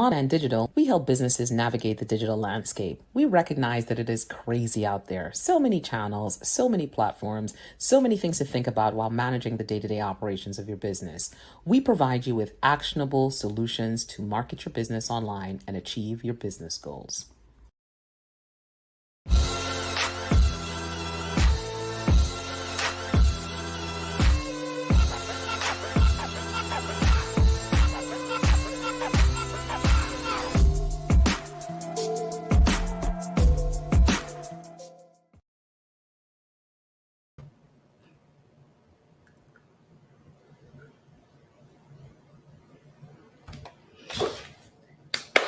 Monovan Digital, we help businesses navigate the digital landscape. We recognize that it is crazy out there. So many channels, so many platforms, so many things to think about while managing the day-to-day operations of your business. We provide you with actionable solutions to market your business online and achieve your business goals.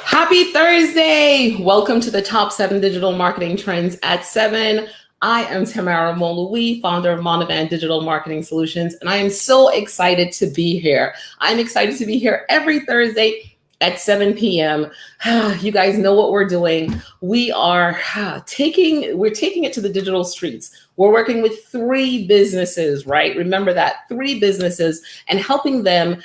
Happy Thursday! Welcome to the top 7 digital marketing trends at 7. I am Tamara Moloui, founder of Monovan Digital Marketing Solutions, and I am so excited to be here. I'm excited to be here every Thursday at 7 p.m. You guys know what we're doing. We're taking it to the digital streets. We're working with 3 businesses, right? Remember that, 3 businesses, and helping them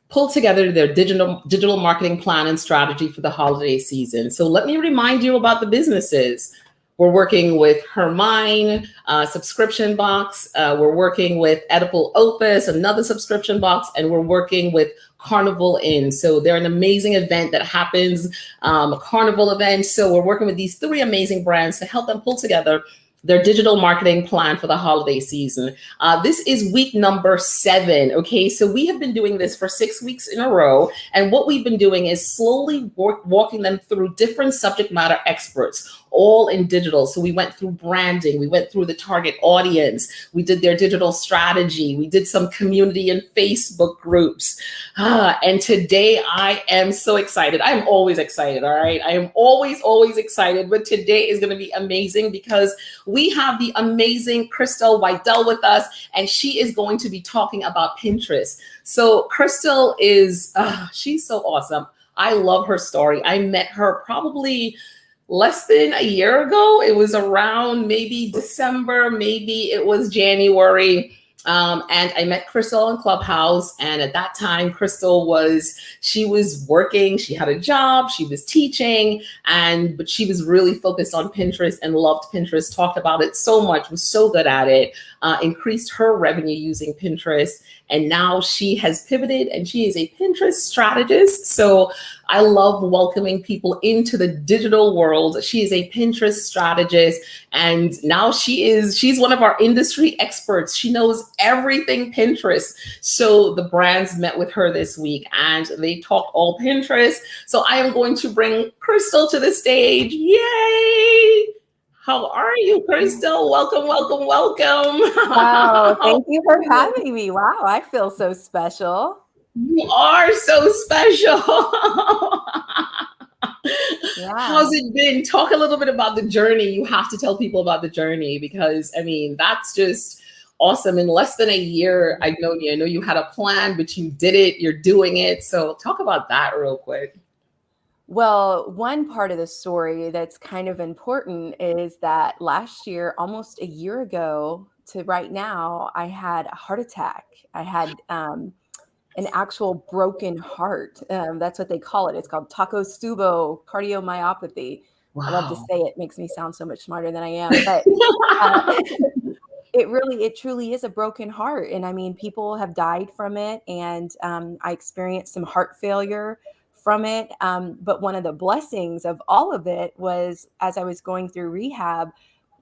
pull together their digital marketing plan and strategy for the holiday season. So let me remind you about the businesses. We're working with Hermine, subscription box. We're working with Edible Opus, another subscription box, and we're working with Carnival Inn. So they're an amazing event that happens, a carnival event. So we're working with these 3 amazing brands to help them pull together their digital marketing plan for the holiday season. This is week number 7, okay? So we have been doing this for 6 weeks in a row, and what we've been doing is slowly walking them through different subject matter experts, all in digital. So we went through branding, we went through the target audience, we did their digital strategy, we did some community and Facebook groups. And today I am so excited. I'm always excited, all right? I am always excited, but today is gonna be amazing because we have the amazing Crystal Weidel with us, and she is going to be talking about Pinterest. So Crystal is, she's so awesome. I love her story. I met her probably less than a year ago. It was around maybe December, maybe it was January. And I met Crystal on Clubhouse. And at that time, Crystal she was working, she had a job, she was teaching, but she was really focused on Pinterest and loved Pinterest, talked about it so much, was so good at it, increased her revenue using Pinterest. And now she has pivoted and she is a Pinterest strategist. So I love welcoming people into the digital world. She is a Pinterest strategist, and now she's one of our industry experts. She knows everything Pinterest. So the brands met with her this week and they talked all Pinterest. So I am going to bring Crystal to the stage. Yay! How are you, Crystal? Welcome. Wow, thank you for having me. Wow, I feel so special. You are so special. Yeah. How's it been? Talk a little bit about the journey. You have to tell people about the journey because, I mean, that's just awesome. In less than a year, I know you had a plan, but you did it. You're doing it. So talk about that real quick. Well, one part of the story that's kind of important is that last year, almost a year ago to right now, I had a heart attack. I had an actual broken heart. That's what they call it. It's called Takotsubo cardiomyopathy. Wow. I love to say it. Makes me sound so much smarter than I am. But it truly is a broken heart. And I mean, people have died from it. And I experienced some heart failure from it. But one of the blessings of all of it was as I was going through rehab,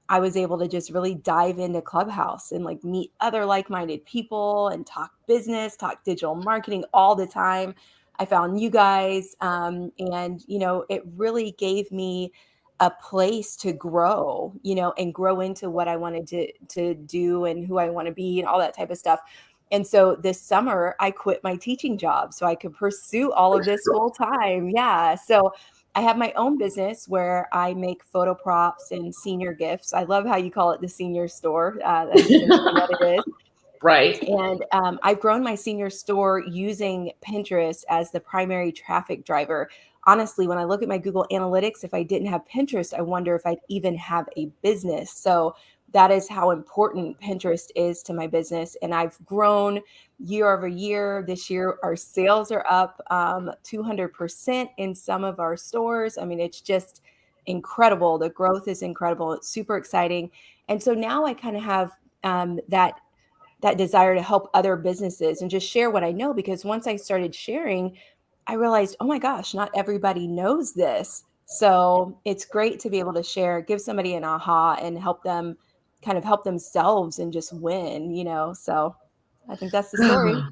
I was able to just really dive into Clubhouse and like meet other like-minded people and talk business, talk digital marketing all the time. I found you guys, and it really gave me a place to grow, and grow into what I wanted to do and who I want to be and all that type of stuff. And so this summer I quit my teaching job so I could pursue all of this full time. Yeah. So I have my own business where I make photo props and senior gifts. I love how you call it the senior store. That's essentially what it is. Right. And I've grown my senior store using Pinterest as the primary traffic driver. Honestly, when I look at my Google Analytics, if I didn't have Pinterest, I wonder if I'd even have a business. So that is how important Pinterest is to my business. And I've grown year over year. This year, our sales are up 200% in some of our stores. I mean, it's just incredible. The growth is incredible. It's super exciting. And so now I kind of have that desire to help other businesses and just share what I know, because once I started sharing, I realized, oh my gosh, not everybody knows this. So it's great to be able to share, give somebody an aha and help them kind of help themselves and just win. So I think that's the story.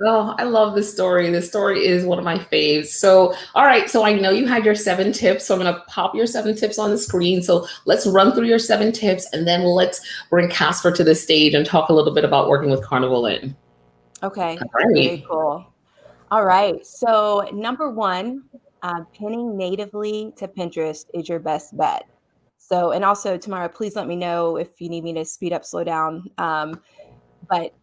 Oh, I love this story. This story is one of my faves. So, all right. So I know you had your 7 tips. So I'm going to pop your 7 tips on the screen. So let's run through your 7 tips, and then let's bring Casper to the stage and talk a little bit about working with Carnival Inn. Okay, All right. very cool. All right. So number one, pinning natively to Pinterest is your best bet. So, and also Tamara, please let me know if you need me to speed up, slow down. But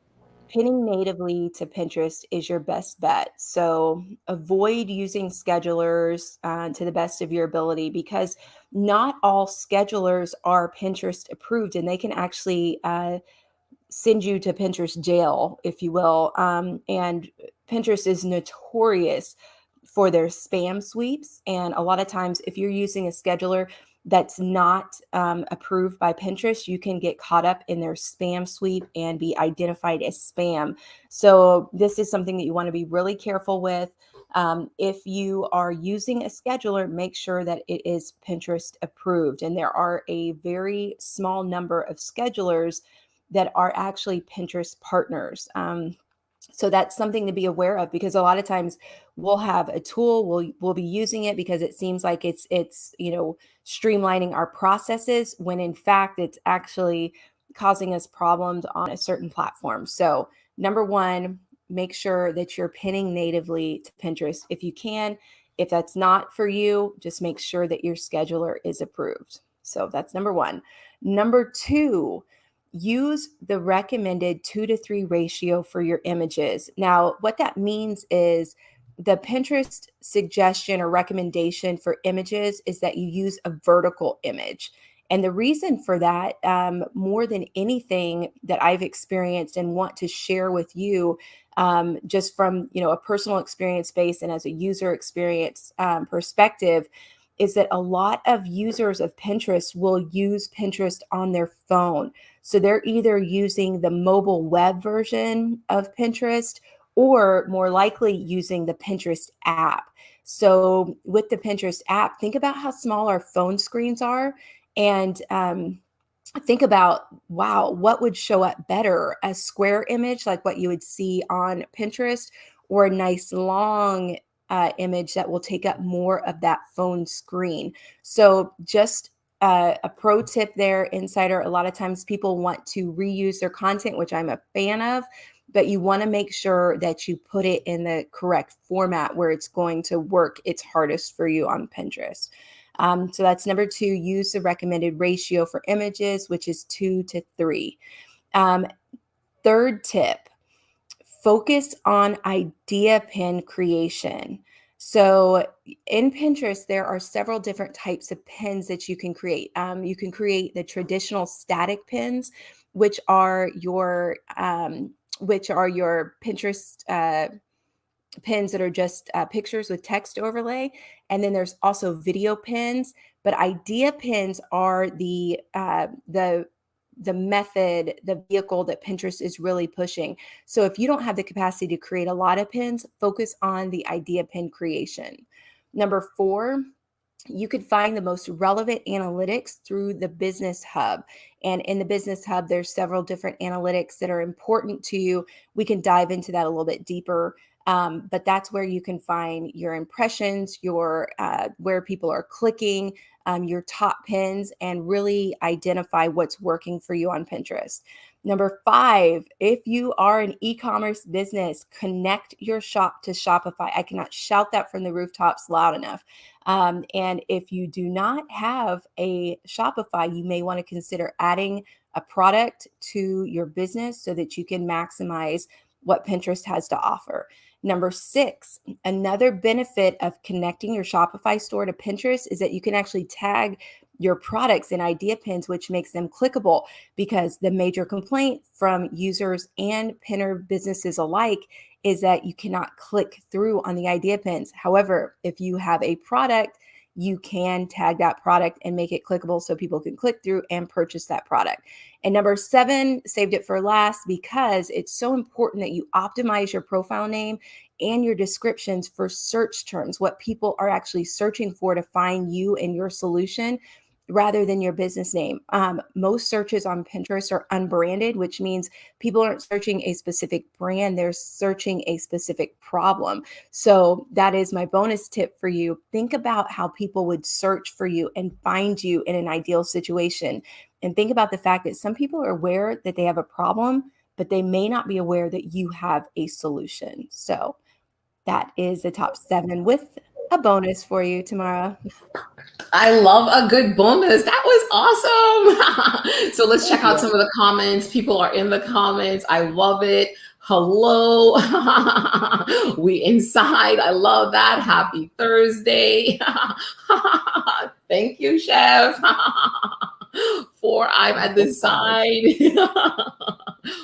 pinning natively to Pinterest is your best bet. So avoid using schedulers to the best of your ability, because not all schedulers are Pinterest approved, and they can actually send you to Pinterest jail, if you will. And Pinterest is notorious for their spam sweeps. And a lot of times, if you're using a scheduler that's not approved by Pinterest, you can get caught up in their spam sweep and be identified as spam. So, this is something that you want to be really careful with. If you are using a scheduler, make sure that it is Pinterest approved. And there are a very small number of schedulers that are actually Pinterest partners. So that's something to be aware of, because a lot of times we'll have a tool, we'll be using it because it seems like it's streamlining our processes, when in fact it's actually causing us problems on a certain platform. So number one, make sure that you're pinning natively to Pinterest if you can. If that's not for you, just make sure that your scheduler is approved. So that's number one. Number two, use the recommended 2-to-3 ratio for your images. Now, what that means is the Pinterest suggestion or recommendation for images is that you use a vertical image. And the reason for that, more than anything that I've experienced and want to share with you, just from a personal experience base and as a user experience perspective, is that a lot of users of Pinterest will use Pinterest on their phone. So they're either using the mobile web version of Pinterest, or more likely using the Pinterest app. So with the Pinterest app, think about how small our phone screens are, and think about, wow, what would show up better, a square image like what you would see on Pinterest, or a nice long image that will take up more of that phone screen. So just a pro tip there, Insider. A lot of times people want to reuse their content, which I'm a fan of, but you want to make sure that you put it in the correct format where it's going to work its hardest for you on Pinterest. So that's number two, use the recommended ratio for images, which is 2-to-3. Third tip, focus on idea pin creation. So in Pinterest, there are several different types of pins that you can create. You can create the traditional static pins, which are your Pinterest pins that are just pictures with text overlay. And then there's also video pins, but idea pins are the method, the vehicle that Pinterest is really pushing. So if you don't have the capacity to create a lot of pins, focus on the idea pin creation. Number four, you could find the most relevant analytics through the Business Hub. And in the Business Hub, there's several different analytics that are important to you. We can dive into that a little bit deeper. But that's where you can find your impressions, your where people are clicking, your top pins, and really identify what's working for you on Pinterest. Number five, if you are an e-commerce business, connect your shop to Shopify. I cannot shout that from the rooftops loud enough. And if you do not have a Shopify, you may want to consider adding a product to your business so that you can maximize what Pinterest has to offer. Number six, another benefit of connecting your Shopify store to Pinterest is that you can actually tag your products in idea pins, which makes them clickable, because the major complaint from users and pinner businesses alike is that you cannot click through on the idea pins. However, if you have a product, you can tag that product and make it clickable so people can click through and purchase that product. And number 7, saved it for last because it's so important that you optimize your profile name and your descriptions for search terms, what people are actually searching for to find you and your solution, rather than your business name. Most searches on Pinterest are unbranded, which means people aren't searching a specific brand, they're searching a specific problem. So that is my bonus tip for you. Think about how people would search for you and find you in an ideal situation. And think about the fact that some people are aware that they have a problem, but they may not be aware that you have a solution. So that is the top 7 with a bonus for you, Tamara. I love a good bonus. That was awesome. So let's check out some of the comments. People are in the comments. I love it. Hello. We inside. I love that. Happy Thursday. Thank you, Chef. For I'm at the side.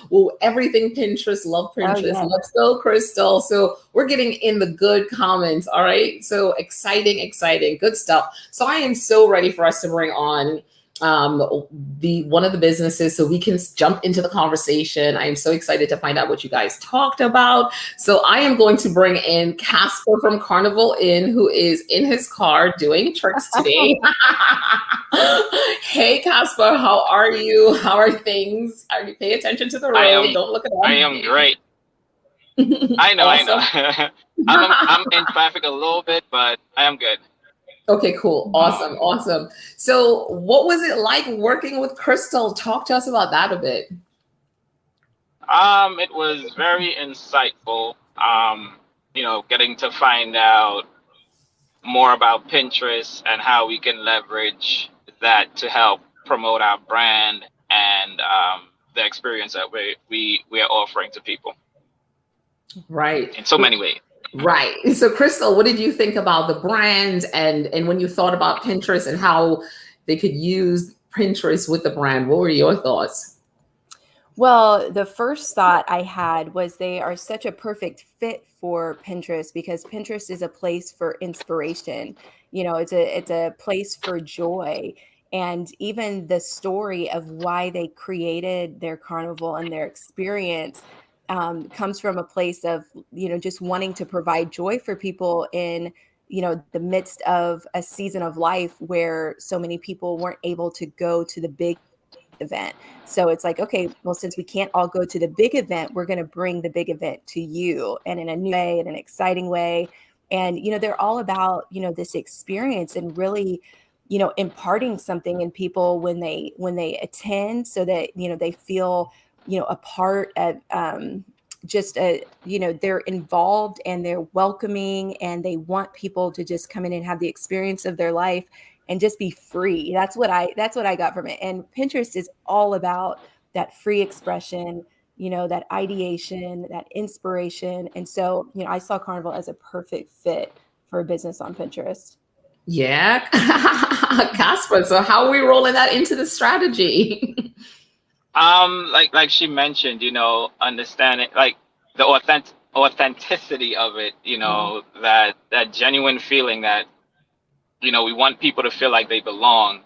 Well, everything Pinterest, love Pinterest. Oh, yeah. Let's go, Crystal. So we're getting in the good comments. All right. So exciting, good stuff. So I am so ready for us to bring on the one of the businesses so we can jump into the conversation. I am so excited to find out what you guys talked about. So I am going to bring in Casper from Carnival Inn, who is in his car doing tricks today. Hey Casper, how are you? How are things? Are you pay attention to the road? Don't look at me. I am great. I know, awesome. I know. I'm in traffic a little bit, but I am good. Okay, cool. Awesome. So what was it like working with Crystal? Talk to us about that a bit. It was very insightful. Getting to find out more about Pinterest and how we can leverage that to help promote our brand and the experience that we are offering to people. Right. In so many ways. Right. So Crystal, what did you think about the brand and when you thought about Pinterest and how they could use Pinterest with the brand? What were your thoughts? Well, the first thought I had was they are such a perfect fit for Pinterest because Pinterest is a place for inspiration. It's a place for joy. And even the story of why they created their carnival and their experience comes from a place of, just wanting to provide joy for people in, the midst of a season of life where so many people weren't able to go to the big event. So it's like, okay, well, since we can't all go to the big event, we're going to bring the big event to you and in a new way, in an exciting way. And, they're all about, this experience and really, imparting something in people when they attend so that, they feel, a part of they're involved and they're welcoming and they want people to just come in and have the experience of their life and just be free. That's what I got from it. And Pinterest is all about that free expression, that ideation, that inspiration. And so, I saw Carnival as a perfect fit for a business on Pinterest. Yeah. Casper, so how are we rolling that into the strategy? Like she mentioned, understanding like the authenticity of it, that genuine feeling that, we want people to feel like they belong.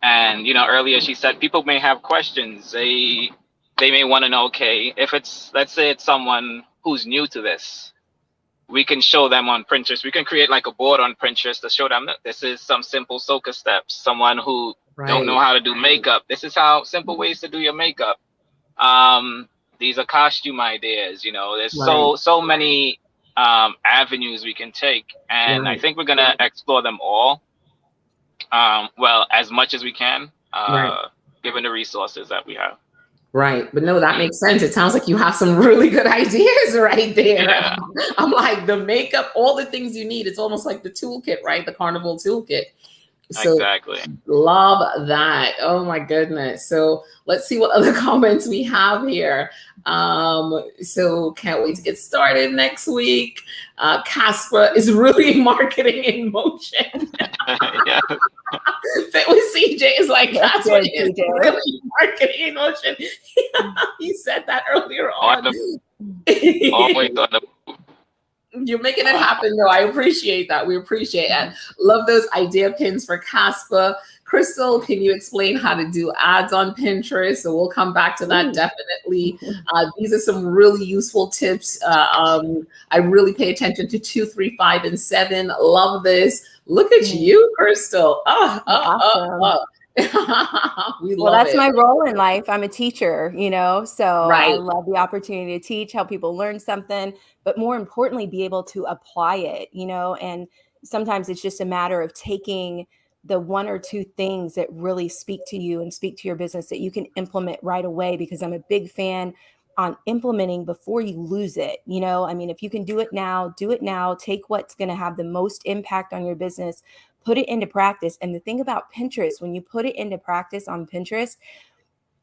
And, earlier she said people may have questions. They may want to know, okay, if let's say it's someone who's new to this, we can show them on Pinterest. We can create like a board on Pinterest to show them that this is some simple soca steps. Someone who don't know how to do makeup, this is how simple ways to do your makeup. These are costume ideas, there's so many avenues we can take. And I think we're going to explore them all. As much as we can, given the resources that we have. Right. But no, that makes sense. It sounds like you have some really good ideas right there. Yeah. I'm like the makeup, all the things you need. It's almost like the toolkit, right? The Carnival toolkit. So Exactly. love that. Oh my goodness. So let's see what other comments we have here. So can't wait to get started next week. Casper is really marketing in motion. Yeah. Fit with CJ is like, That's Casper good, is CJ. really marketing in motion. He said that earlier on. Always on the You're making it happen, though. I appreciate that. We appreciate it. Love those idea pins for Caspa. Crystal, can you explain how to do ads on Pinterest? So we'll come back to that definitely. These are some really useful tips. I really pay attention to 2, 3, 5, and 7. Love this. Look at you, Crystal. Awesome. We Well, love that's it. my role in life. I'm a teacher, so I Right. love the opportunity to teach, help people learn something, but more importantly, be able to apply it, and sometimes it's just a matter of taking the 1 or 2 things that really speak to you and speak to your business that you can implement right away, because I'm a big fan on implementing before you lose it. I mean, if you can do it now, do it now. Take what's going to have the most impact on your business, put it into practice. And the thing about Pinterest, when you put it into practice on Pinterest,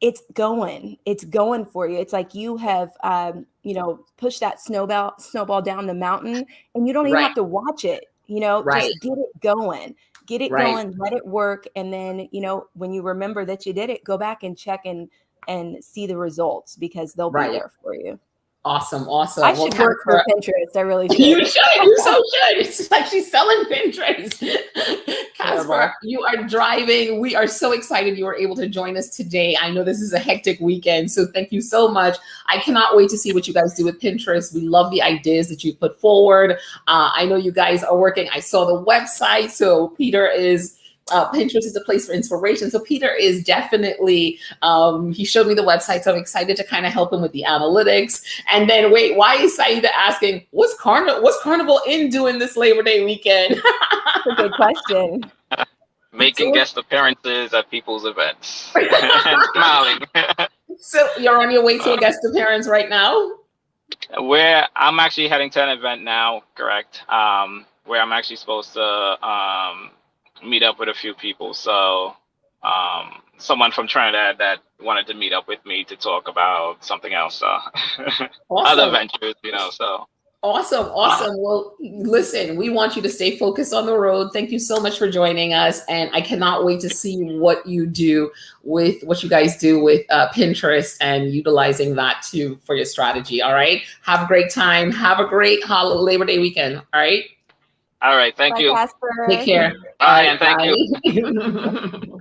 it's going for you. It's like you have, pushed that snowball down the mountain, and you don't even Right. have to watch it, Right. just get it Right. going, let it work. And then, when you remember that you did it, go back and check and see the results, because they'll be Right. there for you. Awesome. I should work for Pinterest. I really should. You should. You so should. It's like she's selling Pinterest. Casper, Terrible. you are driving. We are so excited you were able to join us today. I know this is a hectic weekend, so thank you so much. I cannot wait to see what you guys do with Pinterest. We love the ideas that you put forward. I know you guys are working. I saw the website. So Peter is Pinterest is a place for inspiration. So Peter is definitely, he showed me the website, so I'm excited to kind of help him with the analytics. And then wait, why is Saida asking, what's Carnival Inn doing this Labor Day weekend? That's a good question. making guest appearances at people's events and smiling. So you're on your way to a guest appearance right now? Where I'm actually heading to an event now, correct? Where I'm actually supposed to meet up with a few people. So someone from Trinidad that wanted to meet up with me to talk about something else. So other ventures, so. Awesome. Well, listen, we want you to stay focused on the road. Thank you so much for joining us. And I cannot wait to see what you guys do with Pinterest and utilizing that too for your strategy. All right. Have a great time. Have a great Labor Day weekend. All right. All right. Thank you. Casper. Take care. Bye, and thank you.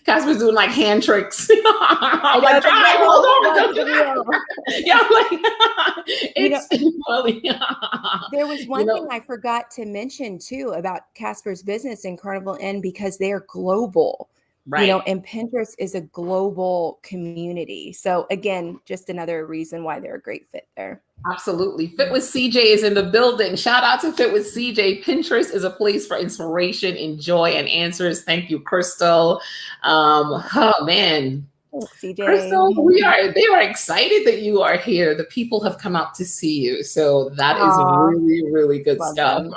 Casper's doing like hand tricks. I'm know, like, drive, hold on. the Yeah, I'm like, it's funny. There was one thing I forgot to mention too about Casper's business and Carnival Inn, because they are global. Right. And Pinterest is a global community. So again, just another reason why they're a great fit there. Absolutely. Fit with CJ is in the building. Shout out to Fit with CJ. Pinterest is a place for inspiration, enjoy, and answers. Thank you, Crystal. Oh man. CJ. Crystal, they are excited that you are here. The people have come out to see you. So that is really, really good stuff.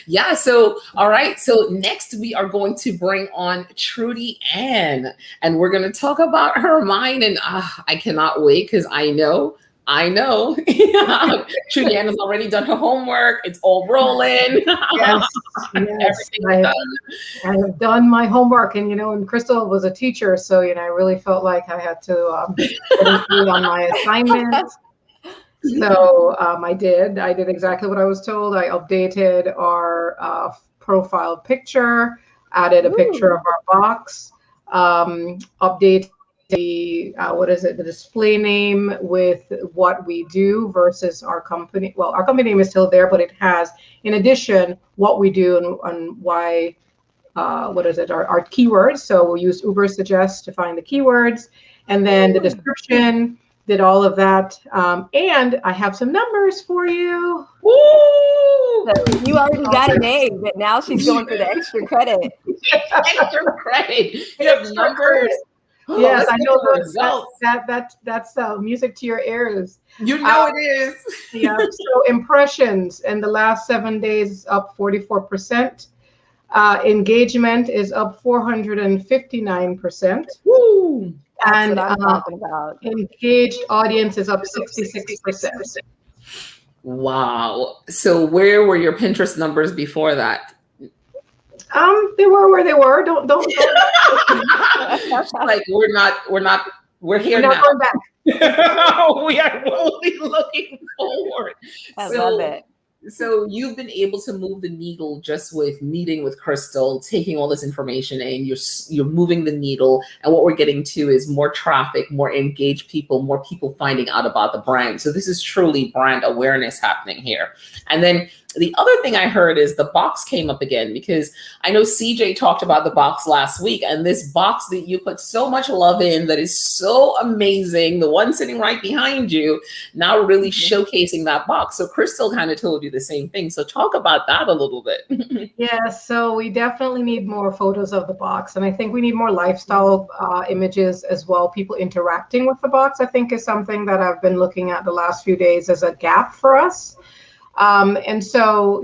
Yeah. So, all right. So next we are going to bring on Trudy Ann, and we're going to talk about her mind. And I cannot wait, because I know. Trudy Ann has already done her homework. It's all rolling. Yes. I have done my homework, and Crystal was a teacher, so I really felt like I had to include on my assignment. So I did exactly what I was told. I updated our profile picture, added a picture of our box, updated the display name with what we do versus our company. Well, our company name is still there, but it has, in addition, what we do and why, our keywords. So we'll use Uber Suggest to find the keywords, and then the description, did all of that. And I have some numbers for you. Woo! So you already got an A, but now she's going for the extra credit. Extra credit. You have numbers. Yes, I know that's music to your ears. It is. Yeah. So impressions in the last 7 days up 44%. Engagement is up 459%. Woo! That's And what I'm talking about. engaged audience is up 66%. Wow. So where were your Pinterest numbers before that? They were where they were. Don't. Like we're here We're not now. going back. We are only looking forward. I love it. So you've been able to move the needle just with meeting with Crystal, taking all this information, and you're moving the needle. And what we're getting to is more traffic, more engaged people, more people finding out about the brand. So this is truly brand awareness happening here. And then the other thing I heard is the box came up again, because I know CJ talked about the box last week, and this box that you put so much love in that is so amazing, the one sitting right behind you, now really showcasing that box. So Crystal kind of told you the same thing. So talk about that a little bit. Yeah, so we definitely need more photos of the box. And I think we need more lifestyle images as well. People interacting with the box, I think, is something that I've been looking at the last few days as a gap for us. And so,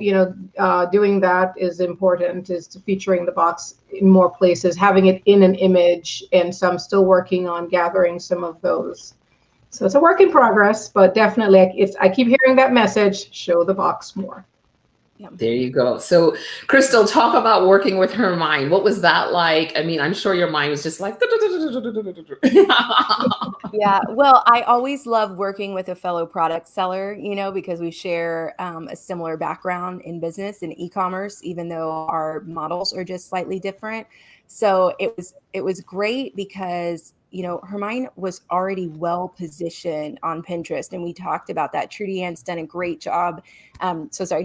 doing that is important, is to featuring the box in more places, having it in an image. And so I'm still working on gathering some of those. So it's a work in progress, but definitely I keep hearing that message, show the box more. Yeah. There you go. So Crystal, talk about working with her mind. What was that like? I mean, I'm sure your mind was just like. Yeah, well, I always love working with a fellow product seller, because we share a similar background in business and e-commerce, even though our models are just slightly different. So it was great because her mind was already well positioned on Pinterest, and we talked about that. Trudy Ann's done a great job.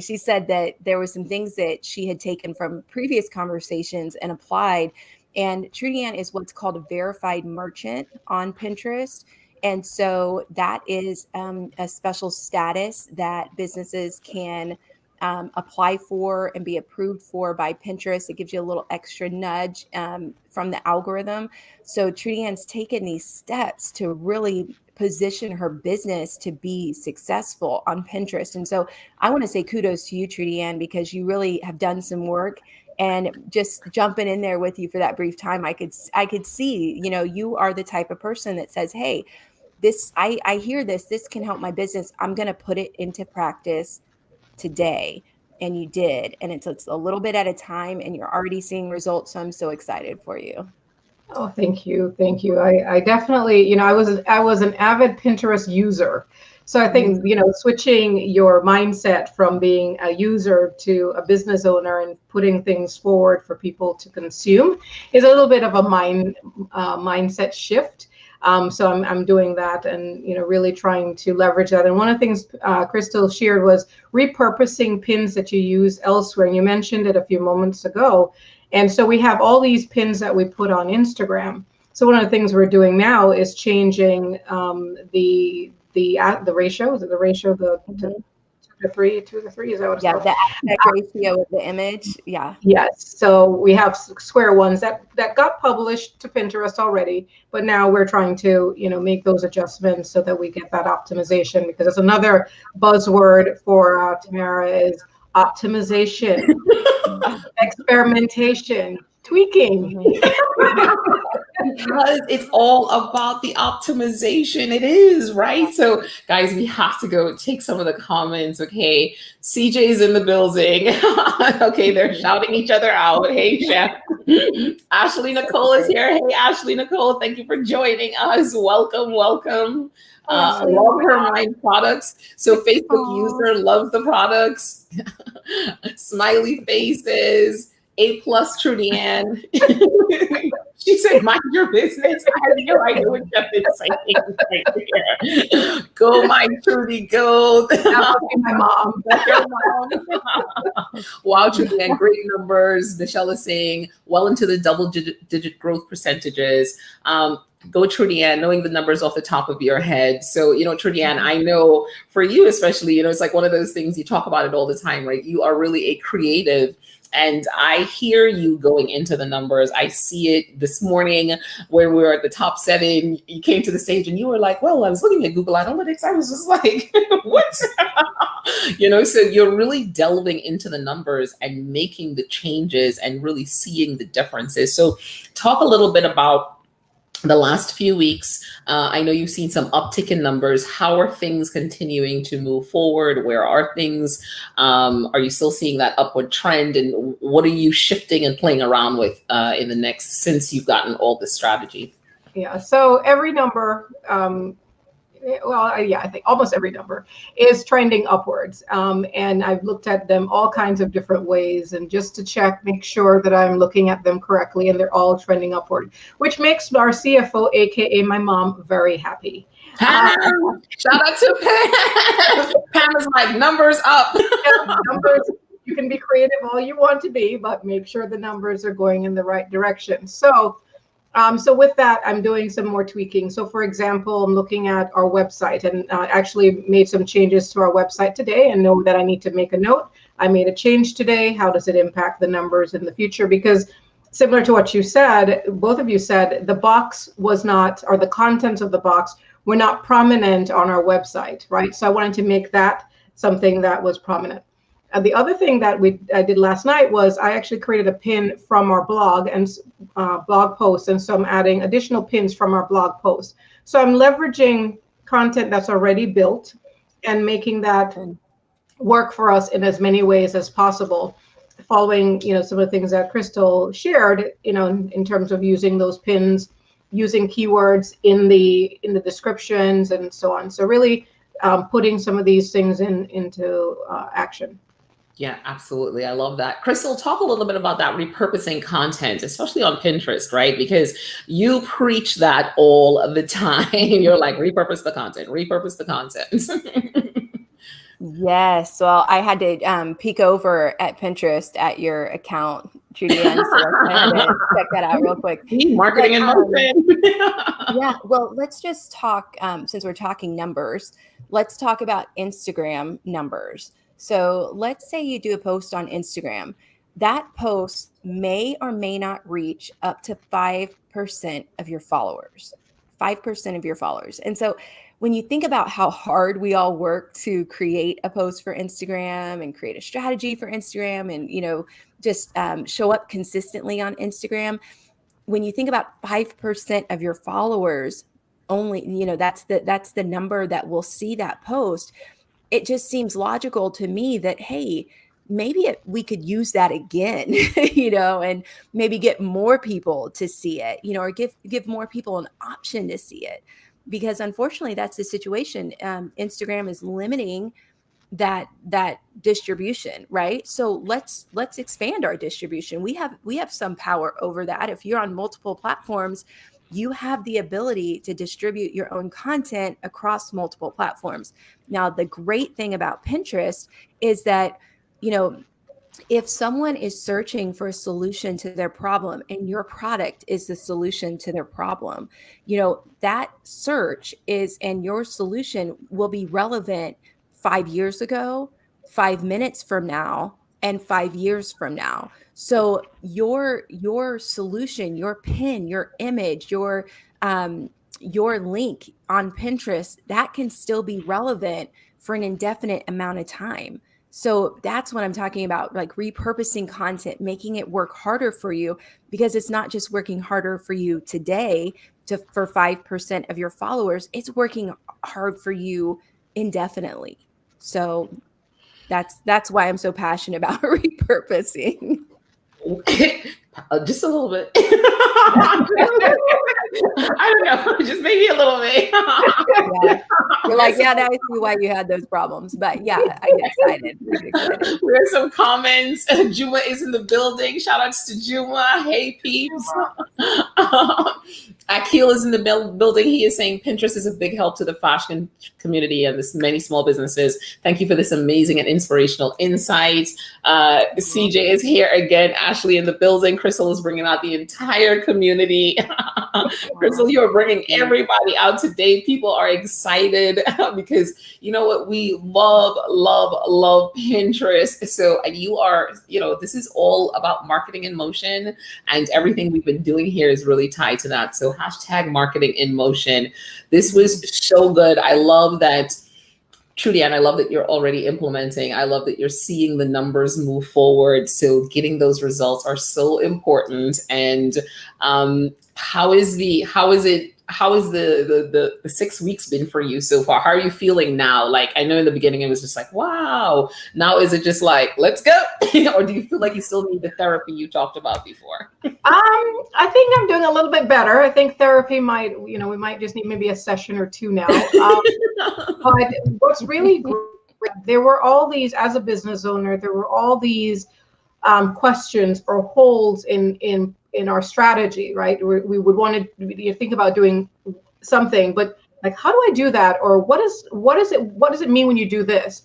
She said that there were some things that she had taken from previous conversations and applied. And Trudy Ann is what's called a verified merchant on Pinterest. And so that is a special status that businesses can apply for and be approved for by Pinterest. It gives you a little extra nudge from the algorithm. So Trudy Ann's taken these steps to really position her business to be successful on Pinterest. And so I want to say kudos to you, Trudy Ann, because you really have done some work. And just jumping in there with you for that brief time, I could see, you are the type of person that says, hey, I hear this can help my business. I'm going to put it into practice today. And you did. And it's a little bit at a time, and you're already seeing results. So I'm so excited for you. Oh, thank you. Thank you. I definitely, I was an avid Pinterest user. So I think, switching your mindset from being a user to a business owner and putting things forward for people to consume is a little bit of a mindset shift. So I'm doing that and, really trying to leverage that. And one of the things Crystal shared was repurposing pins that you use elsewhere. And you mentioned it a few moments ago. And so we have all these pins that we put on Instagram. So one of the things we're doing now is changing the ratio. Is it the ratio of the 2 to 3? Is that what it's called? The aspect ratio of the image. Yeah. Yes. So we have square ones that got published to Pinterest already, but now we're trying to, make those adjustments so that we get that optimization, because it's another buzzword for Tamara is optimization, experimentation, tweaking. Because it's all about the optimization. It is, right? So guys, we have to go take some of the comments. Okay, CJ's in the building. Okay, they're shouting each other out. Hey, Chef. Ashley Nicole is here. Hey, Ashley Nicole, thank you for joining us. Welcome. Love her mind products. So Facebook user loves the products. Smiley faces. A+ Trudy Ann. She said, mind your business. I have no idea what Jeff is saying right here. Go, mind Trudy, go. That must be my mom. That's your mom. Wow, Trudy Ann, great numbers. Michelle is saying well into the double-digit growth percentages. go, Trudy Ann, knowing the numbers off the top of your head. So, Trudy Ann, I know for you especially, it's like one of those things you talk about it all the time, right? You are really a creative. And I hear you going into the numbers. I see it this morning where we were at the top 7. You came to the stage and you were like, well, I was looking at Google Analytics. I was just like, what? So you're really delving into the numbers and making the changes and really seeing the differences. So talk a little bit about the last few weeks. I know you've seen some uptick in numbers. How are things continuing to move forward? Where are things? Are you still seeing that upward trend? And what are you shifting and playing around with in the next, since you've gotten all this strategy? Yeah, so every number, I think almost every number is trending upwards. And I've looked at them all kinds of different ways, and just to check, make sure that I'm looking at them correctly, and they're all trending upward, which makes our CFO, AKA my mom, very happy. Shout out to Pam. Pam is like, numbers up. Numbers, you can be creative all you want to be, but make sure the numbers are going in the right direction. So with that, I'm doing some more tweaking. So for example, I'm looking at our website, and actually made some changes to our website today, and know that I need to make a note. I made a change today. How does it impact the numbers in the future? Because similar to what you said, both of you said, the box was not, or the contents of the box were not prominent on our website, right? So I wanted to make that something that was prominent. The other thing that I did last night was I actually created a pin from our blog and blog posts, and so I'm adding additional pins from our blog posts. So I'm leveraging content that's already built and making that work for us in as many ways as possible, following some of the things that Crystal shared, in terms of using those pins, using keywords in the descriptions and so on. So really putting some of these things into action. Yeah, absolutely. I love that. Crystal, talk a little bit about that repurposing content, especially on Pinterest, right? Because you preach that all the time. You're like, repurpose the content, repurpose the content. Yes. Well, I had to peek over at Pinterest at your account, Trudy Ann, so I had to check that out real quick. Marketing and motion. Yeah. Well, let's just talk, since we're talking numbers, let's talk about Instagram numbers. So let's say you do a post on Instagram. That post may or may not reach up to 5% of your followers, 5% of your followers. And so when you think about how hard we all work to create a post for Instagram and create a strategy for Instagram and, just show up consistently on Instagram, when you think about 5% of your followers only, that's the number that will see that post. It just seems logical to me that, hey, maybe we could use that again, and maybe get more people to see it, or give more people an option to see it. Because unfortunately, that's the situation. Instagram is limiting that distribution, right? So let's expand our distribution. We have some power over that. If you're on multiple platforms, you have the ability to distribute your own content across multiple platforms. Now, the great thing about Pinterest is that, if someone is searching for a solution to their problem and your product is the solution to their problem, that search and your solution will be relevant 5 years ago, 5 minutes from now, and 5 years from now. So your solution, your pin, your image, your link on Pinterest, that can still be relevant for an indefinite amount of time. So that's what I'm talking about, like repurposing content, making it work harder for you, because it's not just working harder for you today for 5% of your followers, it's working hard for you indefinitely. So that's why I'm so passionate about repurposing. Just a little bit. I don't know, just maybe a little bit. Yeah. You're like, yeah, now I see why you had those problems. But yeah, I get excited. We have some comments. Juma is in the building. Shout outs to Juma. Hey, peeps. Akil is in the building. He is saying Pinterest is a big help to the fashion community and this many small businesses. Thank you for this amazing and inspirational insight. CJ is here again. Ashley in the building. Crystal is bringing out the entire community. Crystal, you're bringing everybody out today. People are excited because you know what? We love, love, love Pinterest. So, and you are, this is all about marketing in motion, and everything we've been doing here is really tied to that. So hashtag marketing in motion. This was so good. I love that. Trudy, and I love that you're already implementing. I love that you're seeing the numbers move forward. So getting those results are so important. And how is the 6 weeks been for you so far? How are you feeling now? Like, I know in the beginning it was just like, wow. Now is it just like, let's go? Or do you feel like you still need the therapy you talked about before? I think I'm doing a little bit better. I think therapy might, we might just need maybe a session or two now. But what's really great, there were all these, as a business owner, there were all these questions or holes in our strategy, right? We would want to think about doing something, but like, how do I do that? Or what does it mean when you do this?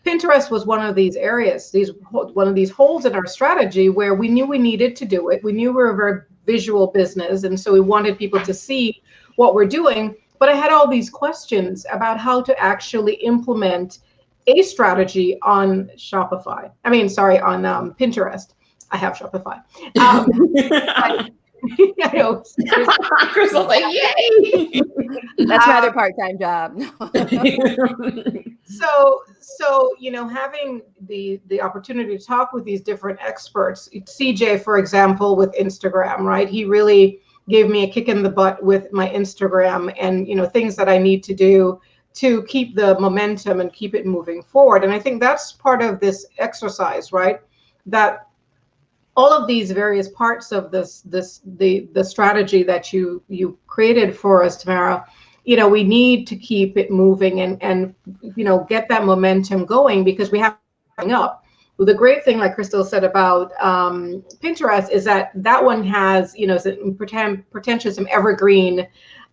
Pinterest was one of these areas, one of these holes in our strategy where we knew we needed to do it. We knew we were a very visual business, and so we wanted people to see what we're doing. But I had all these questions about how to actually implement a strategy on Shopify. On Pinterest. I have Shopify. I know. Crystal's like, yay! That's my other part-time job. So having the opportunity to talk with these different experts, CJ, for example, with Instagram, right? He really gave me a kick in the butt with my Instagram and, things that I need to do to keep the momentum and keep it moving forward. And I think that's part of this exercise, right? That all of these various parts of the strategy that you created for us, Tamara, we need to keep it moving and get that momentum going, because we have to up. The great thing, like Crystal said about Pinterest, is that one has, potentially some evergreen,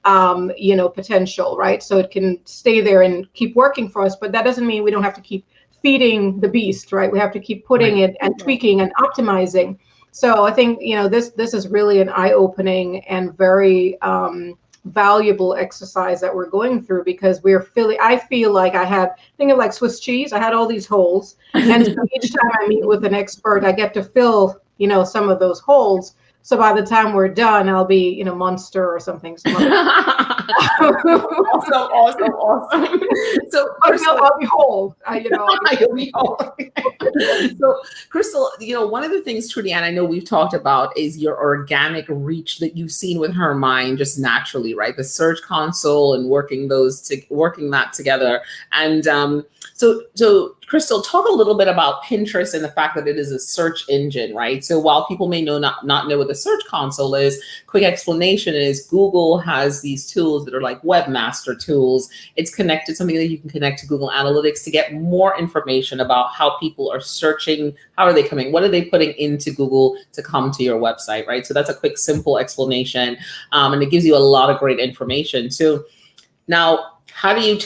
potential, right? So it can stay there and keep working for us, but that doesn't mean we don't have to keep feeding the beast, right? We have to keep putting it and tweaking and optimizing. So I think, this is really an eye-opening and very valuable exercise that we're going through, because I feel like think of like Swiss cheese. I had all these holes, and so each time I meet with an expert, I get to fill, some of those holes. So by the time we're done, I'll be, Monster or something. Awesome. So I'll be whole. You'll be whole. So Crystal, one of the things, Trudy, and I know we've talked about, is your organic reach that you've seen with Her Mind just naturally, right? The Search Console and working that together. And so Crystal, talk a little bit about Pinterest and the fact that it is a search engine, right? So while people may not know what the Search Console is, quick explanation is Google has these tools that are like webmaster tools. It's something that you can connect to Google Analytics to get more information about how people are searching, how are they coming, what are they putting into Google to come to your website, right? So that's a quick, simple explanation, and it gives you a lot of great information. So now, how do you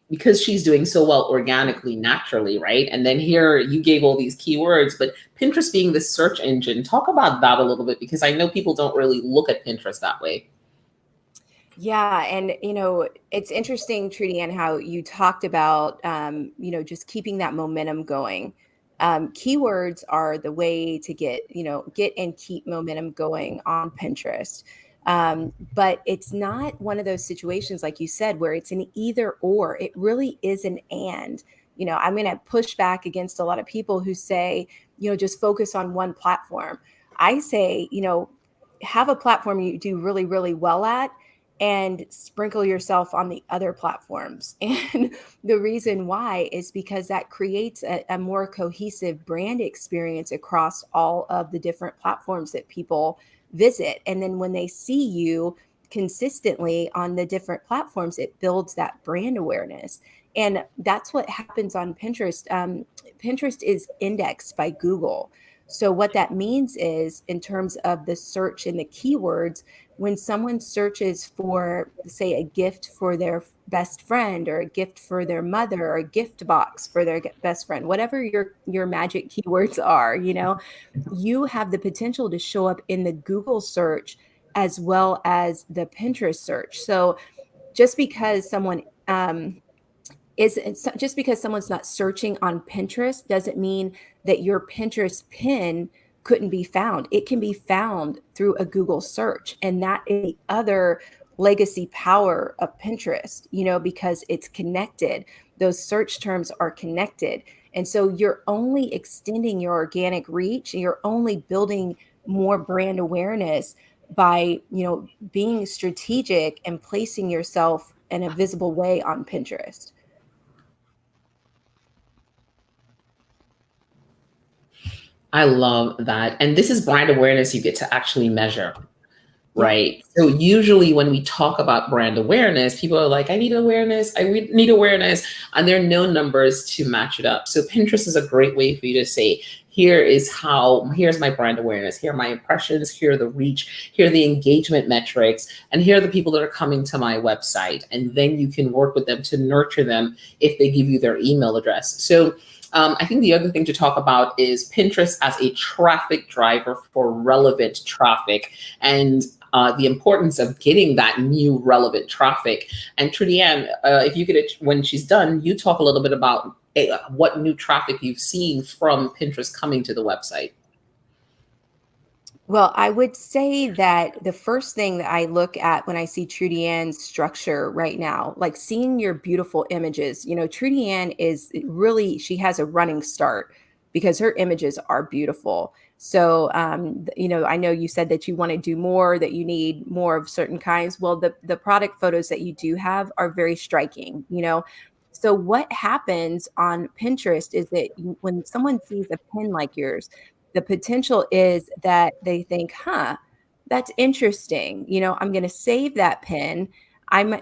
because she's doing so well organically, naturally, right? And then here you gave all these keywords, but Pinterest being the search engine, talk about that a little bit, because I know people don't really look at Pinterest that way. Yeah. And, it's interesting, Trudy, and how you talked about, just keeping that momentum going. Keywords are the way to get and keep momentum going on Pinterest. But it's not one of those situations, like you said, where it's an either or. It really is an and. I'm going to push back against a lot of people who say, just focus on one platform. I say, have a platform you do really, really well at, and sprinkle yourself on the other platforms. And the reason why is because that creates a more cohesive brand experience across all of the different platforms that people visit. And then when they see you consistently on the different platforms, it builds that brand awareness. And that's what happens on Pinterest. Pinterest is indexed by Google. So what that means is, in terms of the search and the keywords, when someone searches for, say, a gift for their best friend, or a gift for their mother, or a gift box for their best friend, whatever your magic keywords are, you have the potential to show up in the Google search as well as the Pinterest search. So just because someone just because someone's not searching on Pinterest doesn't mean that your Pinterest pin couldn't be found. It can be found through a Google search. And that is the other legacy power of Pinterest, because it's connected. Those search terms are connected. And so you're only extending your organic reach, and you're only building more brand awareness by, being strategic and placing yourself in a visible way on Pinterest. I love that. And this is brand awareness you get to actually measure, right? So usually when we talk about brand awareness, people are like, I need awareness, need awareness, and there are no numbers to match it up. So Pinterest is a great way for you to say, here's my brand awareness, here are my impressions, here are the reach, here are the engagement metrics, and here are the people that are coming to my website. And then you can work with them to nurture them if they give you their email address. So I think the other thing to talk about is Pinterest as a traffic driver for relevant traffic, and the importance of getting that new relevant traffic. And Trudy Ann, if you could, when she's done, you talk a little bit about what new traffic you've seen from Pinterest coming to the website. Well, I would say that the first thing that I look at when I see Trudy Ann's structure right now, like seeing your beautiful images, Trudy Ann she has a running start because her images are beautiful. So, I know you said that you want to do more, that you need more of certain kinds. Well, the product photos that you do have are very striking, So what happens on Pinterest is that when someone sees a pin like yours, the potential is that they think, that's interesting. I'm going to save that pin.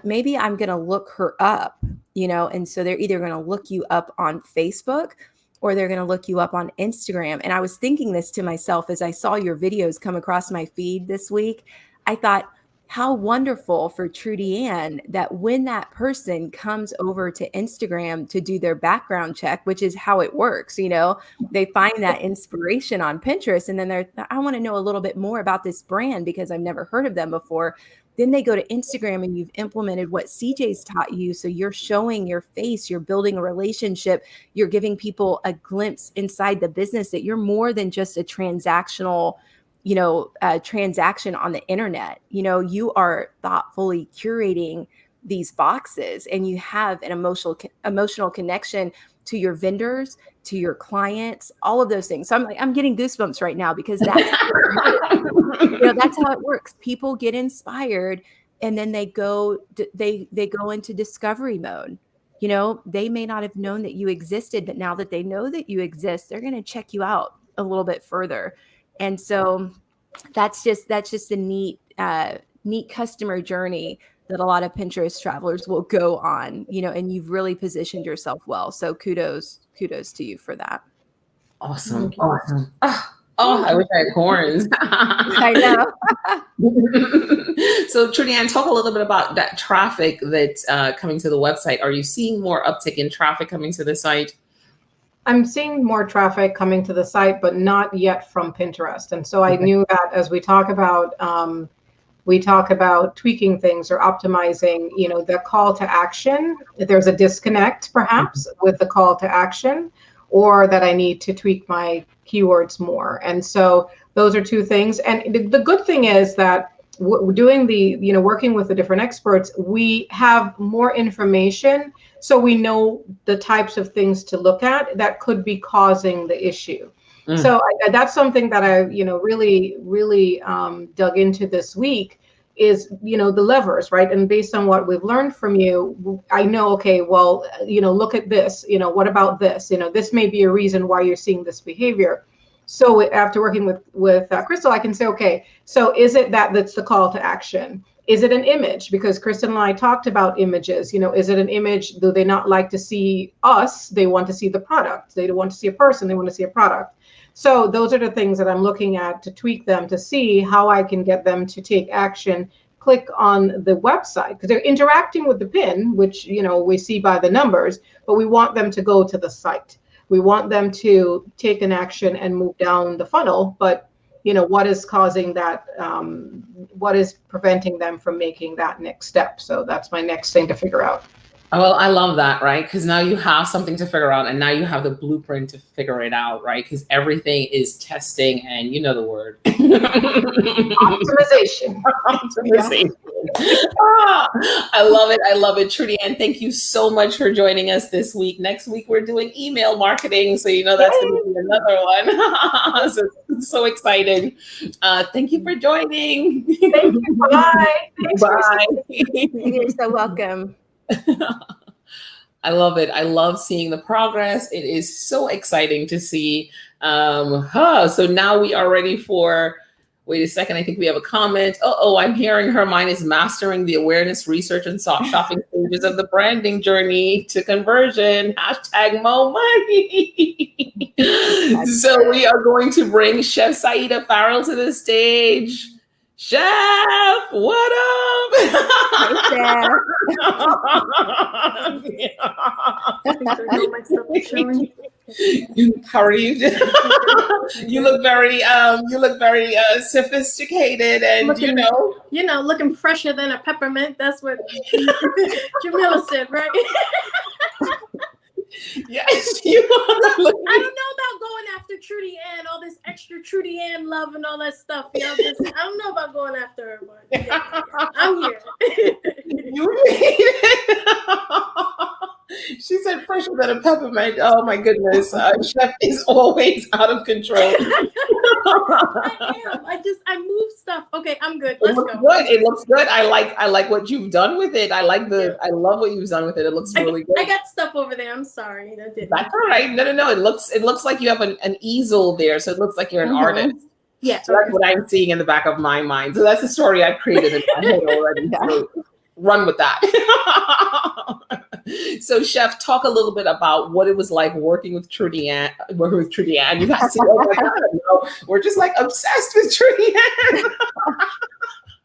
Maybe I'm going to look her up, and so they're either going to look you up on Facebook or they're going to look you up on Instagram. And I was thinking this to myself as I saw your videos come across my feed this week. I thought, how wonderful for Trudy Ann that when that person comes over to Instagram to do their background check, which is how it works, they find that inspiration on Pinterest, and then I want to know a little bit more about this brand because I've never heard of them before. Then they go to Instagram and you've implemented what CJ's taught you. So you're showing your face, you're building a relationship, you're giving people a glimpse inside the business, that you're more than just a transactional transaction on the internet. You are thoughtfully curating these boxes, and you have an emotional connection to your vendors, to your clients, all of those things. So I'm getting goosebumps right now because that's that's how it works. People get inspired, and then they go into discovery mode. They may not have known that you existed, but now that they know that you exist, they're going to check you out a little bit further. And so that's just a neat customer journey that a lot of Pinterest travelers will go on, and you've really positioned yourself well. So kudos to you for that. Awesome. I wish I had horns. I know. So Trudy Ann, talk a little bit about that traffic that's coming to the website. Are you seeing more uptick in traffic coming to the site? I'm seeing more traffic coming to the site, but not yet from Pinterest. And so I knew that as we talk about tweaking things or optimizing, the call to action, if there's a disconnect perhaps with the call to action, or that I need to tweak my keywords more. And so those are two things. And the good thing is that doing working with the different experts, we have more information. So we know the types of things to look at that could be causing the issue. So that's something that I, really dug into this week is, the levers, right? And based on what we've learned from you, I know, okay, well, look at this, what about this? This may be a reason why you're seeing this behavior. So after working with Crystal, I can say, okay, so is it that's the call to action? Is it an image? Because Kristen and I talked about images. Is it an image? Do they not like to see us? They want to see the product. They don't want to see a person. They want to see a product. So those are the things that I'm looking at to tweak them, to see how I can get them to take action, click on the website, because they're interacting with the pin, which, we see by the numbers, but we want them to go to the site. We want them to take an action and move down the funnel. But, what is causing that? What is preventing them from making that next step? So that's my next thing to figure out. Well, I love that, right? Because now you have something to figure out, and now you have the blueprint to figure it out, right? Because everything is testing, and you know the word. Optimization. Optimization. I love it. I love it. Trudy Ann, thank you so much for joining us this week. Next week, we're doing email marketing. So, that's going to be another one. so excited. Thank you for joining. Thank you. Bye. Bye. You're so welcome. I love it. I love seeing the progress. It is so exciting to see. So now we are ready for, wait a second, I think we have a comment. I'm hearing her mind is mastering the awareness, research, and shopping stages of the branding journey to conversion. #Mo money. So we are going to bring Chef Saida Farrell to the stage. Chef, what up? Hi, How are you? You look very sophisticated, and looking fresher than a peppermint. That's what Jamila said, right? Yes, you are. I don't know about going after Trudy Ann, all this extra Trudy Ann love and all that stuff. I don't know about going after her, but I'm here. She said fresher than a peppermint. Oh my goodness. Chef is always out of control. I am. I move stuff. Okay, I'm good. Let's go. Good. It looks good. I like what you've done with it. I love what you've done with it. It looks really good. I got stuff over there. I'm sorry. That's all right. No. It looks like you have an easel there. So it looks like you're an artist. Yeah. So that's what I'm seeing in the back of my mind. So that's the story I've created in my head already. So run with that. So, Chef, talk a little bit about what it was like working with Trudy Ann. You guys see, oh my God, we're just like obsessed with Trudy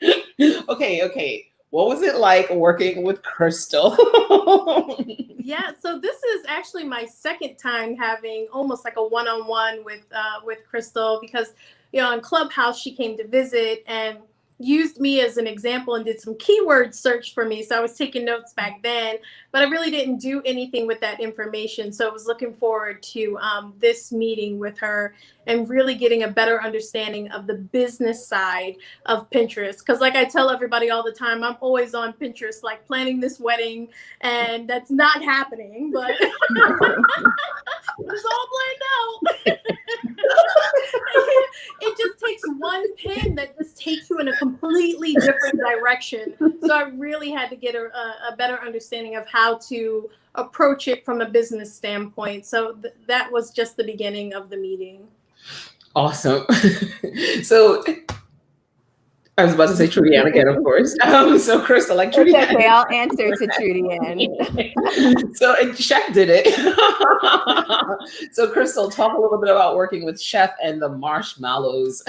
Ann. Okay. What was it like working with Crystal? Yeah, so this is actually my second time having almost like a one-on-one with Crystal, because on Clubhouse she came to visit and used me as an example and did some keyword search for me. So I was taking notes back then, but I really didn't do anything with that information. So I was looking forward to this meeting with her and really getting a better understanding of the business side of Pinterest. Because like I tell everybody all the time, I'm always on Pinterest, like planning this wedding, and that's not happening, but it's all planned out. It just takes one pin that just takes you in a completely different direction. So I really had to get a better understanding of how to approach it from a business standpoint. So that was just the beginning of the meeting. Awesome. So I was about to say Trudy Ann again, of course. So Crystal, like Trudy Ann. Okay, I'll answer to Trudy Ann. So Chef did it. So Crystal, talk a little bit about working with Chef and the marshmallows.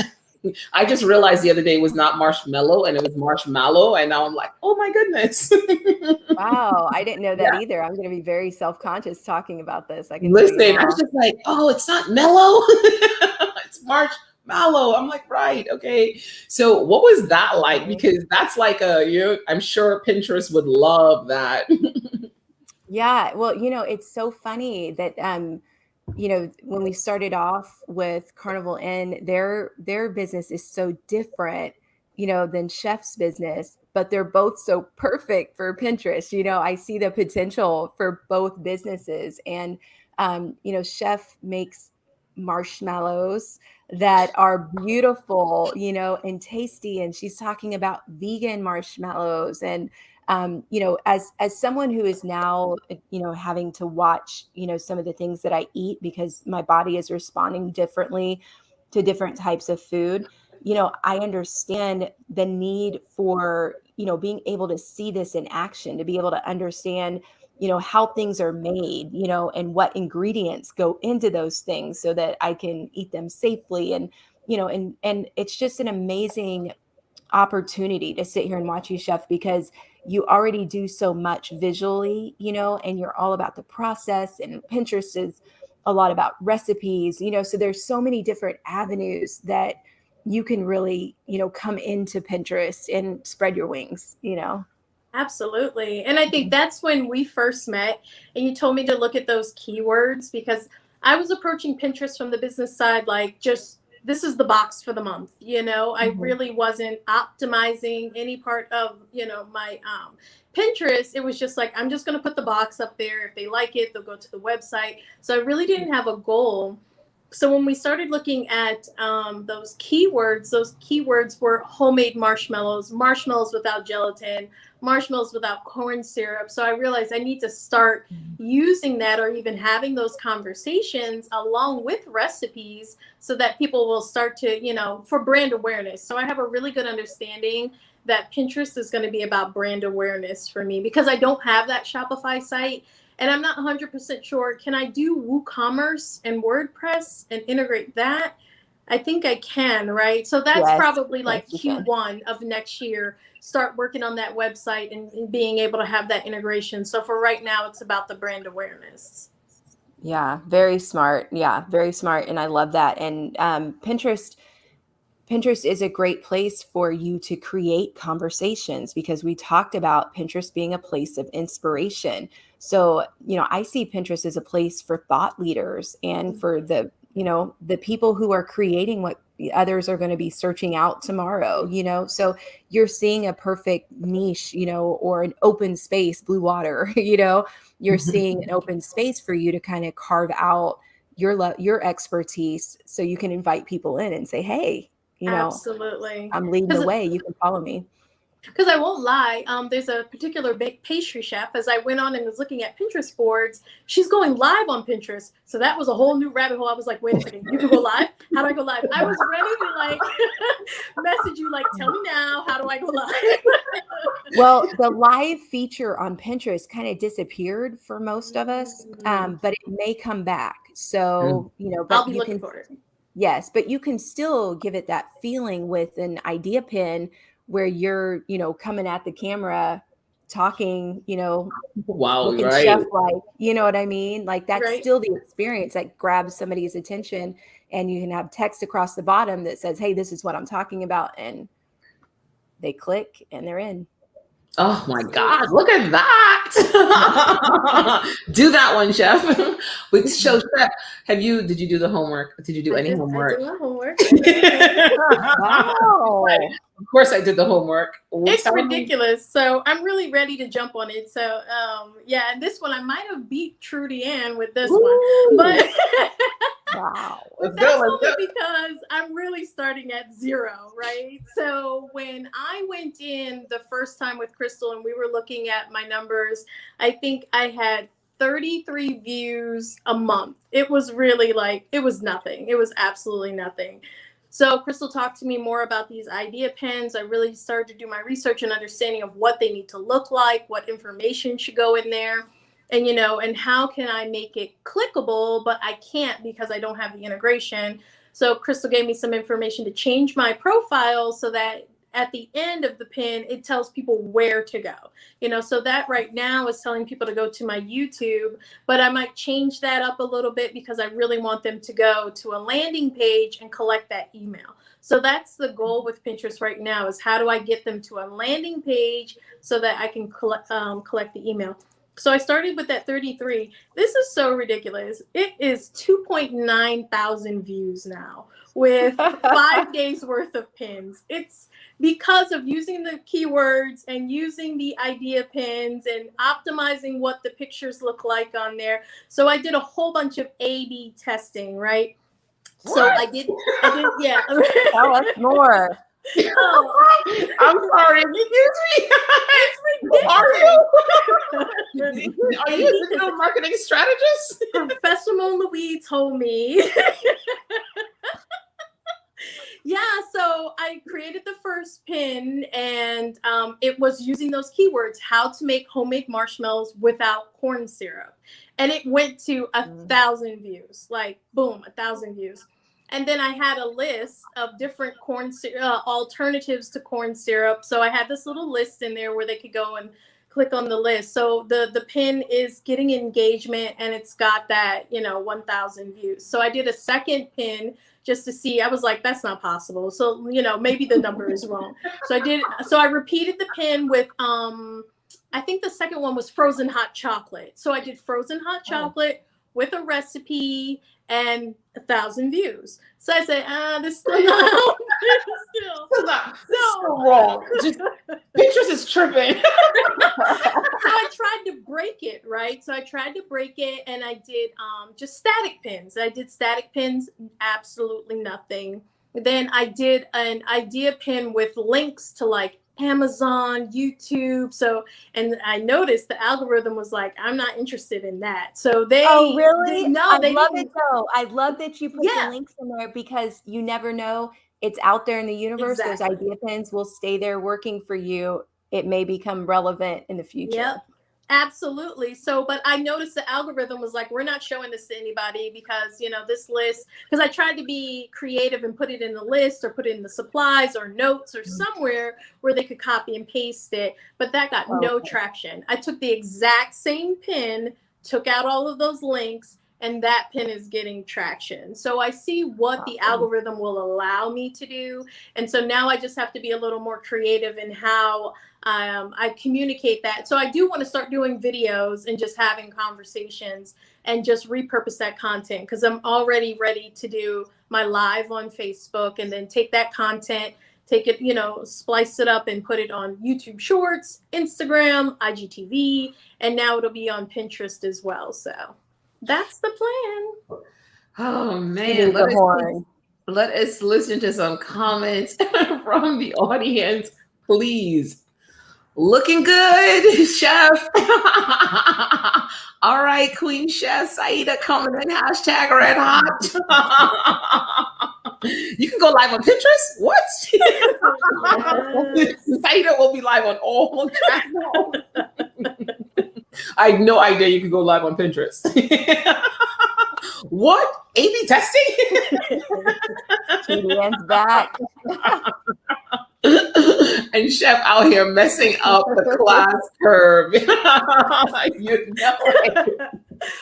I just realized the other day it was not marshmallow and it was marshmallow. And now I'm like, oh my goodness. Wow, I didn't know that either. I'm going to be very self-conscious talking about this. I can listen. I was just like, oh, it's not mellow. It's marshmallow. I'm like, right, okay. So what was that like? Because that's like I'm sure Pinterest would love that. Yeah, well, it's so funny that when we started off with Carnival Inn, their business is so different, than Chef's business, but they're both so perfect for Pinterest. I see the potential for both businesses, and Chef makes marshmallows that are beautiful, and tasty. And she's talking about vegan marshmallows. And, as someone who is now, having to watch, some of the things that I eat because my body is responding differently to different types of food, I understand the need for, being able to see this in action, to be able to understand, how things are made, and what ingredients go into those things so that I can eat them safely. And, and it's just an amazing opportunity to sit here and watch you chef, because you already do so much visually, and you're all about the process, and Pinterest is a lot about recipes, so there's so many different avenues that you can really, come into Pinterest and spread your wings. Absolutely. And I think that's when we first met, and you told me to look at those keywords, because I was approaching Pinterest from the business side, like, just this is the box for the month. I really wasn't optimizing any part of, my Pinterest. It was just like, I'm just going to put the box up there. If they like it, they'll go to the website. So I really didn't have a goal. So when we started looking at those keywords were homemade marshmallows, marshmallows without gelatin, marshmallows without corn syrup. So I realized I need to start using that, or even having those conversations along with recipes, so that people will start to, for brand awareness. So I have a really good understanding that Pinterest is going to be about brand awareness for me, because I don't have that Shopify site. And I'm not 100% sure, can I do WooCommerce and WordPress and integrate that? I think I can, right? So that's probably like Q1 of next year, start working on that website and being able to have that integration. So for right now, it's about the brand awareness. Yeah, very smart. Yeah, very smart. And I love that. And Pinterest is a great place for you to create conversations, because we talked about Pinterest being a place of inspiration. So, I see Pinterest as a place for thought leaders, and for the people who are creating what others are going to be searching out tomorrow, so you're seeing a perfect niche, or an open space, blue water, you're seeing an open space for you to kind of carve out your expertise, so you can invite people in and say, hey, absolutely, I'm leading the way. You can follow me. Because I won't lie, there's a particular big pastry chef, as I went on and was looking at Pinterest boards, she's going live on Pinterest. So that was a whole new rabbit hole. I was like, wait a second, you can go live? How do I go live? I was ready to message you, like, tell me now, how do I go live? Well, the live feature on Pinterest kind of disappeared for most of us, but it may come back. So, but I'll be looking for it. Yes, but you can still give it that feeling with an idea pin, where you're, coming at the camera, talking, wow, looking right, chef-like, you know what I mean? Like, that's right. Still the experience that grabs somebody's attention, and you can have text across the bottom that says, hey, this is what I'm talking about. And they click and they're in. Oh my God, look at that. Do that one, chef. With show chef. Did you do the homework? Did you do any homework? I did my homework. Wow. Of course I did the homework. It's ridiculous. So I'm really ready to jump on it. So yeah, and this one I might have beat Trudy Ann with this one. But wow. But that's only because I'm really starting at zero, right? So when I went in the first time with Crystal and we were looking at my numbers, I think I had 33 views a month. It was really like, it was nothing. It was absolutely nothing. So Crystal talked to me more about these idea pins. I really started to do my research and understanding of what they need to look like, what information should go in there. And, and how can I make it clickable, but I can't because I don't have the integration. So Crystal gave me some information to change my profile so that at the end of the pin, it tells people where to go, so that right now is telling people to go to my YouTube, but I might change that up a little bit because I really want them to go to a landing page and collect that email. So that's the goal with Pinterest right now, is how do I get them to a landing page so that I can collect the email. So I started with that 33. This is so ridiculous. It is 2.9 thousand views now with 5 days worth of pins. It's because of using the keywords and using the idea pins and optimizing what the pictures look like on there. So I did a whole bunch of A/B testing, right? What? So I did, yeah. Tell us more. Oh, I'm sorry. It's ridiculous. Are you a digital marketing strategist? Professional Louise told me. Yeah, so I created the first pin, and it was using those keywords: how to make homemade marshmallows without corn syrup, and it went to 1,000 views. Like boom, 1,000 views. And then I had a list of different alternatives to corn syrup. So I had this little list in there where they could go and click on the list. So the pin is getting engagement, and it's got that 1,000 views. So I did a second pin just to see. I was like, that's not possible. So maybe the number is wrong. So I repeated the pin with I think the second one was frozen hot chocolate. So I did frozen hot chocolate with a recipe and 1,000 views. So I said, this is still not still wrong. Pinterest is tripping. So I tried to break it, right? So I tried to break it, and I did just static pins. I did static pins, absolutely nothing. Then I did an idea pin with links to like Amazon, YouTube. So, and I noticed the algorithm was like, I'm not interested in that. So they, oh really? I love it though. I love that you put the links in there, because you never know. It's out there in the universe. Exactly. Those idea pins will stay there working for you. It may become relevant in the future. Yep. Absolutely. So, but I noticed the algorithm was like, we're not showing this to anybody because, this list, because I tried to be creative and put it in the list or put it in the supplies or notes or somewhere where they could copy and paste it. But that got no traction. I took the exact same pin, took out all of those links, and that pin is getting traction. So I see what the algorithm will allow me to do. And so now I just have to be a little more creative in how I communicate that. So I do want to start doing videos and just having conversations and just repurpose that content, because I'm already ready to do my live on Facebook and then take that content, take it, splice it up and put it on YouTube Shorts, Instagram, IGTV, and now it'll be on Pinterest as well. So that's the plan. Oh man, let us listen to some comments from the audience, please. Looking good, chef. All right, Queen Chef Saida coming in, hashtag red hot. You can go live on Pinterest? What? Saida will be live on all channels. I had no idea you could go live on Pinterest. What? A/B testing? TDN's back. And Chef out here messing up the class curve. You know it.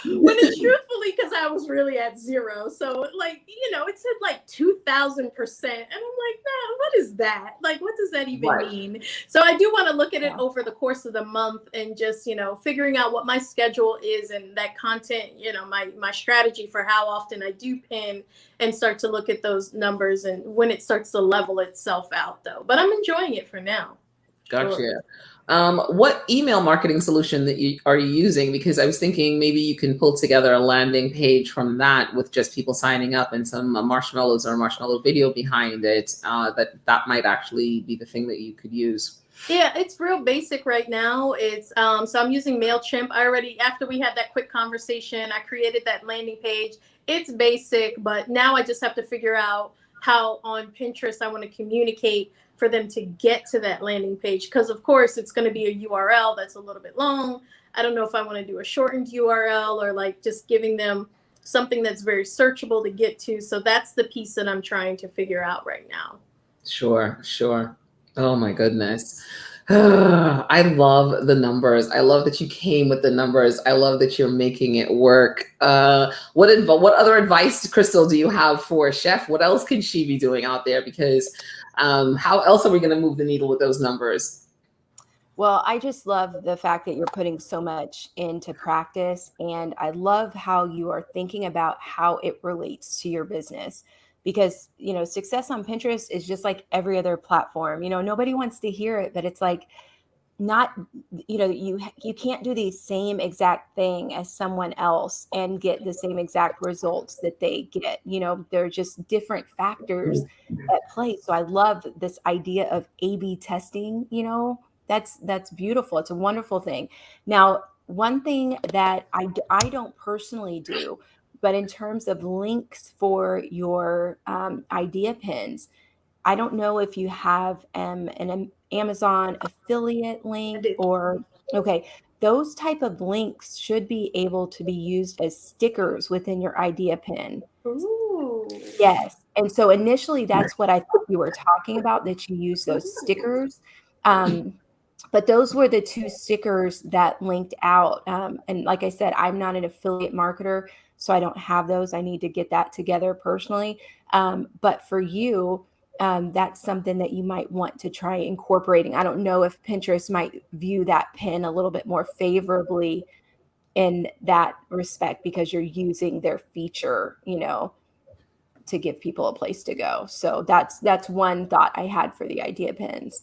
When it's truthfully, because I was really at zero. So it said like 2,000%. And I'm like, nah, what is that? Like, what does that even mean? So I do want to look at it over the course of the month and just, figuring out what my schedule is and that content, my strategy for how often I do pin, and start to look at those numbers and when it starts to level itself out though. But I'm enjoying it for now. Gotcha. Sure. What email marketing solution are you using? Because I was thinking maybe you can pull together a landing page from that with just people signing up and some marshmallows or marshmallow video behind it. That might actually be the thing that you could use. Yeah, it's real basic right now. It's so I'm using MailChimp. After we had that quick conversation, I created that landing page. It's basic, but now I just have to figure out how on Pinterest I want to communicate for them to get to that landing page. Because of course it's going to be a URL that's a little bit long. I don't know if I want to do a shortened URL or like just giving them something that's very searchable to get to. So that's the piece that I'm trying to figure out right now. Sure. Oh my goodness. I love the numbers. I love that you came with the numbers. I love that you're making it work. What other advice, Crystal, do you have for Chef? What else can she be doing out there? Because how else are we going to move the needle with those numbers? Well, I just love the fact that you're putting so much into practice. And I love how you are thinking about how it relates to your business. Because, success on Pinterest is just like every other platform. Nobody wants to hear it, but it's like not, you can't do the same exact thing as someone else and get the same exact results that they get. They're just different factors at play. So I love this idea of A/B testing. That's beautiful. It's a wonderful thing. Now, one thing that I don't personally do, but in terms of links for your idea pins, I don't know if you have an Amazon affiliate link do. or, okay, those type of links should be able to be used as stickers within your idea pin. Ooh. Yes. And so initially that's what I thought you were talking about, that you use those stickers. But those were the two stickers that linked out. And like I said, I'm not an affiliate marketer, so I don't have those. I need to get that together personally. But for you, that's something that you might want to try incorporating. I don't know if Pinterest might view that pin a little bit more favorably in that respect because you're using their feature, to give people a place to go. So that's one thought I had for the idea pins.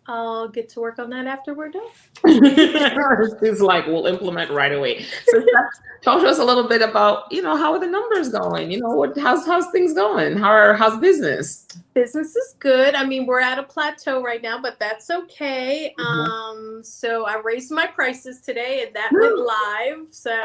I'll get to work on that after we're done. It's like, we'll implement right away. So talk to us a little bit about, how are the numbers going? How's things going? How's business? Business is good. I mean, we're at a plateau right now, but that's okay. So I raised my prices today and that went live. So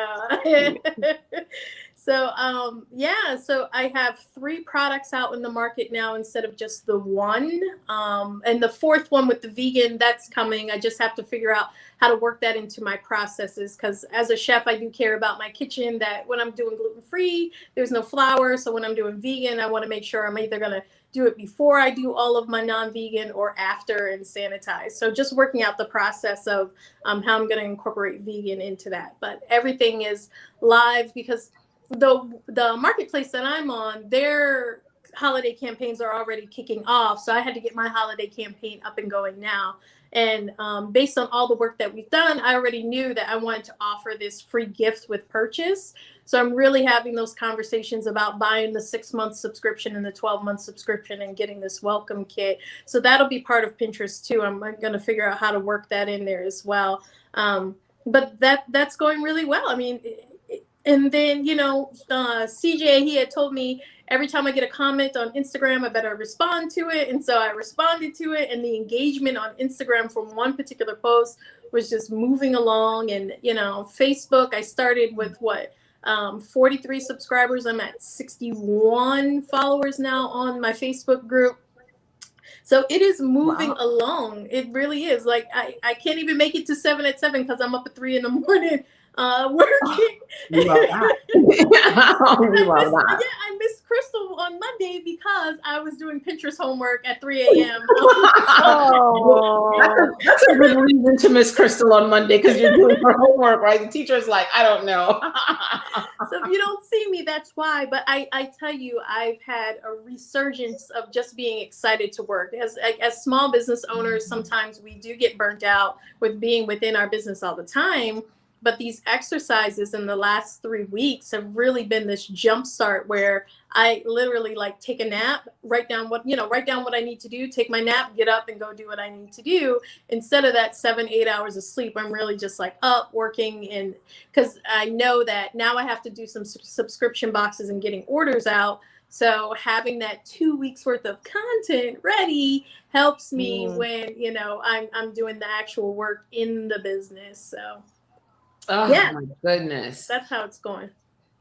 I have 3 products out in the market now instead of just the one. And the 4th one with the vegan, that's coming. I just have to figure out how to work that into my processes, because as a chef, I do care about my kitchen, that when I'm doing gluten-free, there's no flour. So when I'm doing vegan, I want to make sure I'm either going to do it before I do all of my non-vegan or after and sanitize. So just working out the process of how I'm going to incorporate vegan into that. But everything is live because the marketplace that I'm on, their holiday campaigns are already kicking off. So I had to get my holiday campaign up and going now. And based on all the work that we've done, I already knew that I wanted to offer this free gift with purchase. So I'm really having those conversations about buying the 6-month subscription and the 12-month subscription and getting this welcome kit. So that'll be part of Pinterest too. I'm going to figure out how to work that in there as well. But that's going really well. I mean, and then, CJ, he had told me every time I get a comment on Instagram, I better respond to it. And so I responded to it. And the engagement on Instagram from one particular post was just moving along. And, Facebook, I started with 43 subscribers. I'm at 61 followers now on my Facebook group. So it is moving along. It really is. Like, I can't even make it to 7 at 7 because I'm up at 3 in the morning. Working. We love that. We love that. Yeah, I missed Crystal on Monday because I was doing Pinterest homework at 3 a.m. That's a good reason to miss Crystal on Monday, because you're doing her homework, right? The teacher's like, I don't know. So if you don't see me, that's why. But I tell you, I've had a resurgence of just being excited to work. As small business owners, sometimes we do get burnt out with being within our business all the time. But these exercises in the last 3 weeks have really been this jump start where I literally take a nap, write down what I need to do, take my nap, get up and go do what I need to do. Instead of that 7-8 hours of sleep, I'm really just up working. And because I know that now I have to do some subscription boxes and getting orders out. So having that 2 weeks worth of content ready helps me when, I'm doing the actual work in the business. So. Oh, yeah. My goodness. That's how it's going.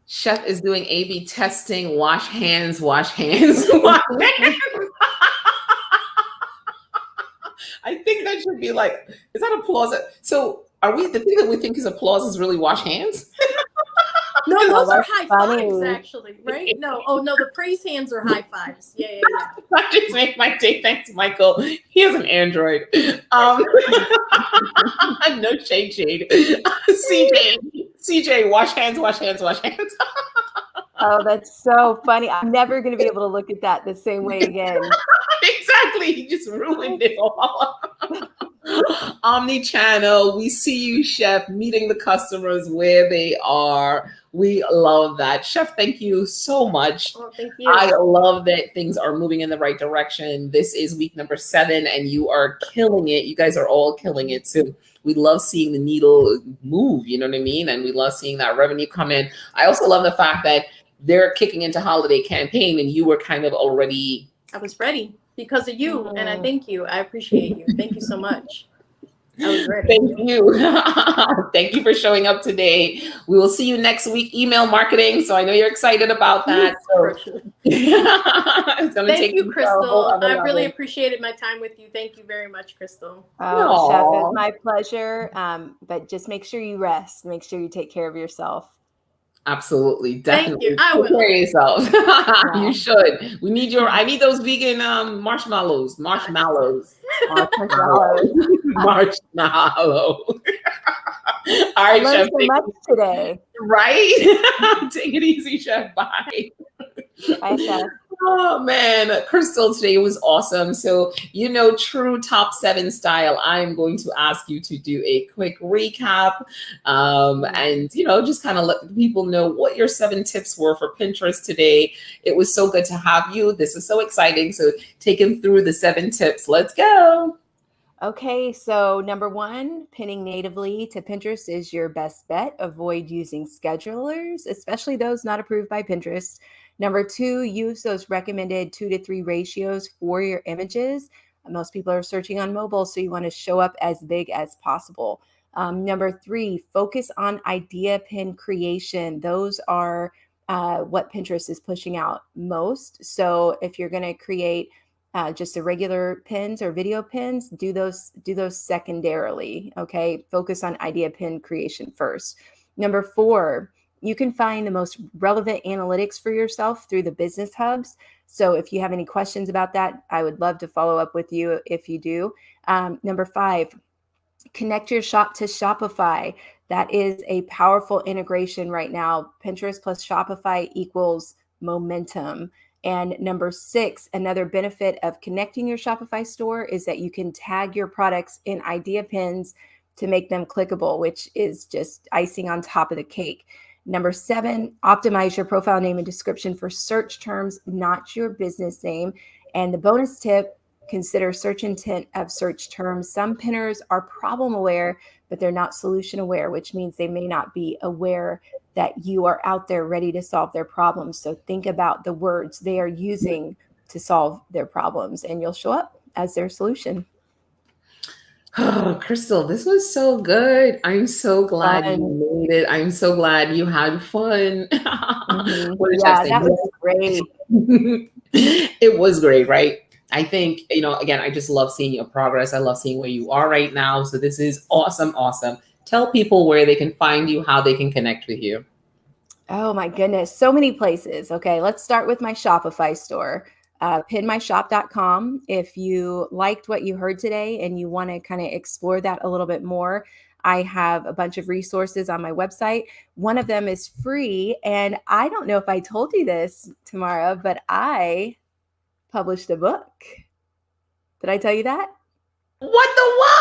Chef is doing A/B testing. Wash hands, wash hands, wash hands. I think that should be is that applause? So the thing that we think is applause is really wash hands? No, those are high fives, actually, right? No, the praise hands are high fives. Yeah. That just made my day. Thanks, Michael. He has an Android. No shade. CJ, wash hands, wash hands, wash hands. Oh, that's so funny. I'm never going to be able to look at that the same way again. Exactly. He just ruined it all. Omni-channel. We see you, Chef, meeting the customers where they are. We love that. Chef, thank you so much. Oh, thank you. I love that things are moving in the right direction. This is week number 7 and you are killing it. You guys are all killing it. So we love seeing the needle move, you know what I mean? And we love seeing that revenue come in. I also love the fact that they're kicking into holiday campaign and you were kind of already. I was ready because of you. And I thank you. I appreciate you. Thank you so much. I was ready. Thank you. Thank you for showing up today. We will see you next week, email marketing. So I know you're excited about that. Yes, So for sure. it's going to Thank take you, you to a whole Crystal. other I really level. appreciated my time with you. Thank you very much, Crystal. Oh, Chef, Aw. it's my pleasure. But just make sure you rest. Make sure you take care of yourself. Absolutely, Thank you. definitely. I Take will. care of yourself. Yeah. You should. We need I need those vegan marshmallows. Marshmallows. Marshmallows. Marshmallow. All I right, learned Chef. so much today. Right? Take it easy, Chef. Bye. Bye, Chef. Oh man, Crystal, today was awesome. So, true top 7 style, I'm going to ask you to do a quick recap and, just kind of let people know what your 7 tips were for Pinterest today. It was so good to have you. This was so exciting. So, take them through the 7 tips. Let's go. Okay, so number 1, pinning natively to Pinterest is your best bet. Avoid using schedulers, especially those not approved by Pinterest. Number 2, use those recommended 2 to 3 ratios for your images. Most people are searching on mobile, so you want to show up as big as possible. Number 3, focus on idea pin creation. Those are what Pinterest is pushing out most. So if you're going to create just the regular pins or video pins, do those secondarily. Okay, focus on idea pin creation first. Number 4, you can find the most relevant analytics for yourself through the business hubs. So if you have any questions about that, I would love to follow up with you if you do. Number 5, connect your shop to Shopify. That is a powerful integration right now. Pinterest plus Shopify equals momentum. And number 6, another benefit of connecting your Shopify store is that you can tag your products in idea pins to make them clickable, which is just icing on top of the cake. Number 7, optimize your profile name and description for search terms, not your business name. And the bonus tip, consider search intent of search terms. Some pinners are problem aware, but they're not solution aware, which means they may not be aware that you are out there ready to solve their problems. So think about the words they are using to solve their problems, and you'll show up as their solution. Oh, Crystal, this was so good. I'm so glad you made it. I'm so glad you had fun. What did Chef say? That was great. It was great, right? I think, again, I just love seeing your progress. I love seeing where you are right now. So this is awesome, awesome. Tell people where they can find you, how they can connect with you. Oh my goodness, so many places. Okay, let's start with my Shopify store, pinmyshop.com. If you liked what you heard today and you want to kind of explore that a little bit more, I have a bunch of resources on my website. One of them is free. And I don't know if I told you this, Tamara, but I published a book. Did I tell you that? What the what?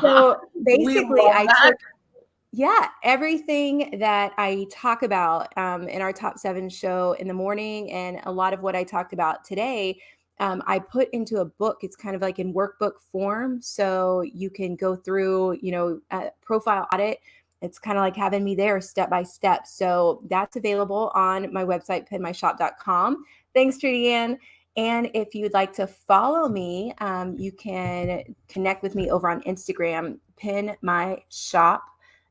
So basically, everything that I talk about in our top 7 show in the morning and a lot of what I talked about today, I put into a book. It's kind of like in workbook form. So you can go through, a profile audit. It's kind of like having me there step by step. So that's available on my website, pinmyshop.com. Thanks, Trudy Ann. And if you'd like to follow me, you can connect with me over on Instagram, Pin My Shop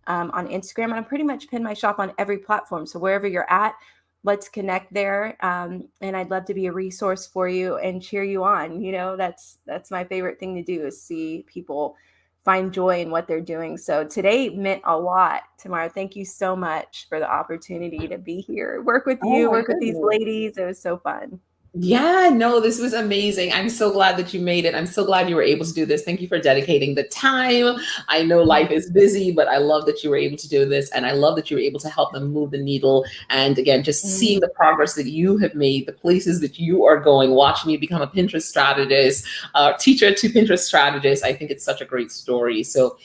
on Instagram. And I'm pretty much Pin My Shop on every platform. So wherever you're at, let's connect there. And I'd love to be a resource for you and cheer you on. That's my favorite thing to do is see people find joy in what they're doing. So today meant a lot. Tamara, thank you so much for the opportunity to be here, work with you, work with these ladies. It was so fun. Yeah, no, this was amazing. I'm so glad that you made it. I'm so glad you were able to do this. Thank you for dedicating the time. I know life is busy, but I love that you were able to do this. And I love that you were able to help them move the needle. And again, just seeing the progress that you have made, the places that you are going, watching you become a Pinterest strategist, teacher to Pinterest strategist. I think it's such a great story. So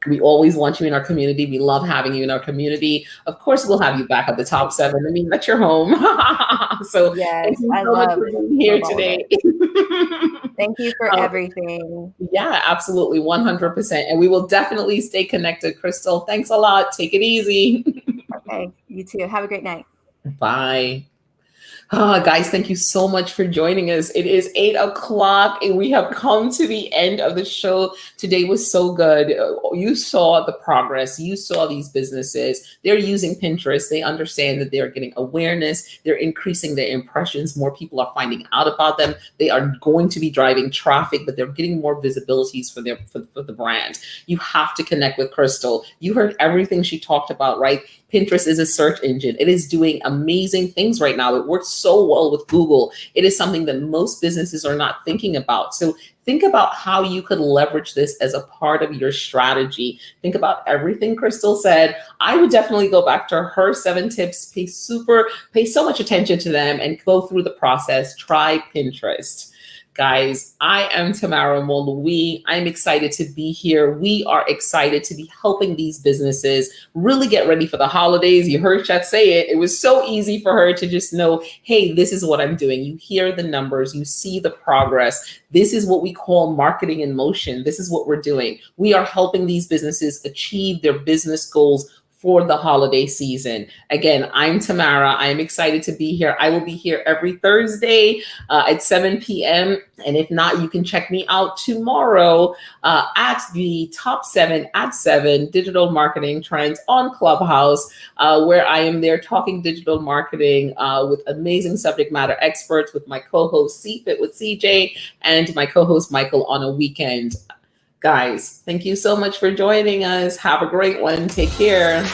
we always want you in our community. We love having you in our community. Of course, we'll have you back at the top 7. I mean, that's your home. So yes, I love being here today. Thank you for everything. Yeah, absolutely. 100%. And we will definitely stay connected, Crystal. Thanks a lot. Take it easy. Okay. You too. Have a great night. Bye. Guys, thank you so much for joining us. It is 8 o'clock and we have come to the end of the show. Today was so good. You saw the progress. You saw these businesses. They're using Pinterest. They understand that they're getting awareness. They're increasing their impressions. More people are finding out about them. They are going to be driving traffic, but they're getting more visibilities for the brand. You have to connect with Crystal. You heard everything she talked about, right? Pinterest is a search engine. It is doing amazing things right now. It works so well with Google. It is something that most businesses are not thinking about. So think about how you could leverage this as a part of your strategy. Think about everything Crystal said. I would definitely go back to her 7 tips, pay so much attention to them and go through the process. Try Pinterest. Guys, I am Tamara Moluwi. I'm excited to be here. We are excited to be helping these businesses really get ready for the holidays. You heard Chef say it. It was so easy for her to just know, hey, this is what I'm doing. You hear the numbers, you see the progress. This is what we call marketing in motion. This is what we're doing. We are helping these businesses achieve their business goals for the holiday season. Again, I'm Tamara. I'm excited to be here. I will be here every Thursday at 7 p.m. And if not, you can check me out tomorrow at the Top 7 at 7 Digital Marketing Trends on Clubhouse, where I am there talking digital marketing with amazing subject matter experts with my co-host CFIT with CJ and my co-host Michael on a weekend. Guys, thank you so much for joining us. Have a great one. Take care.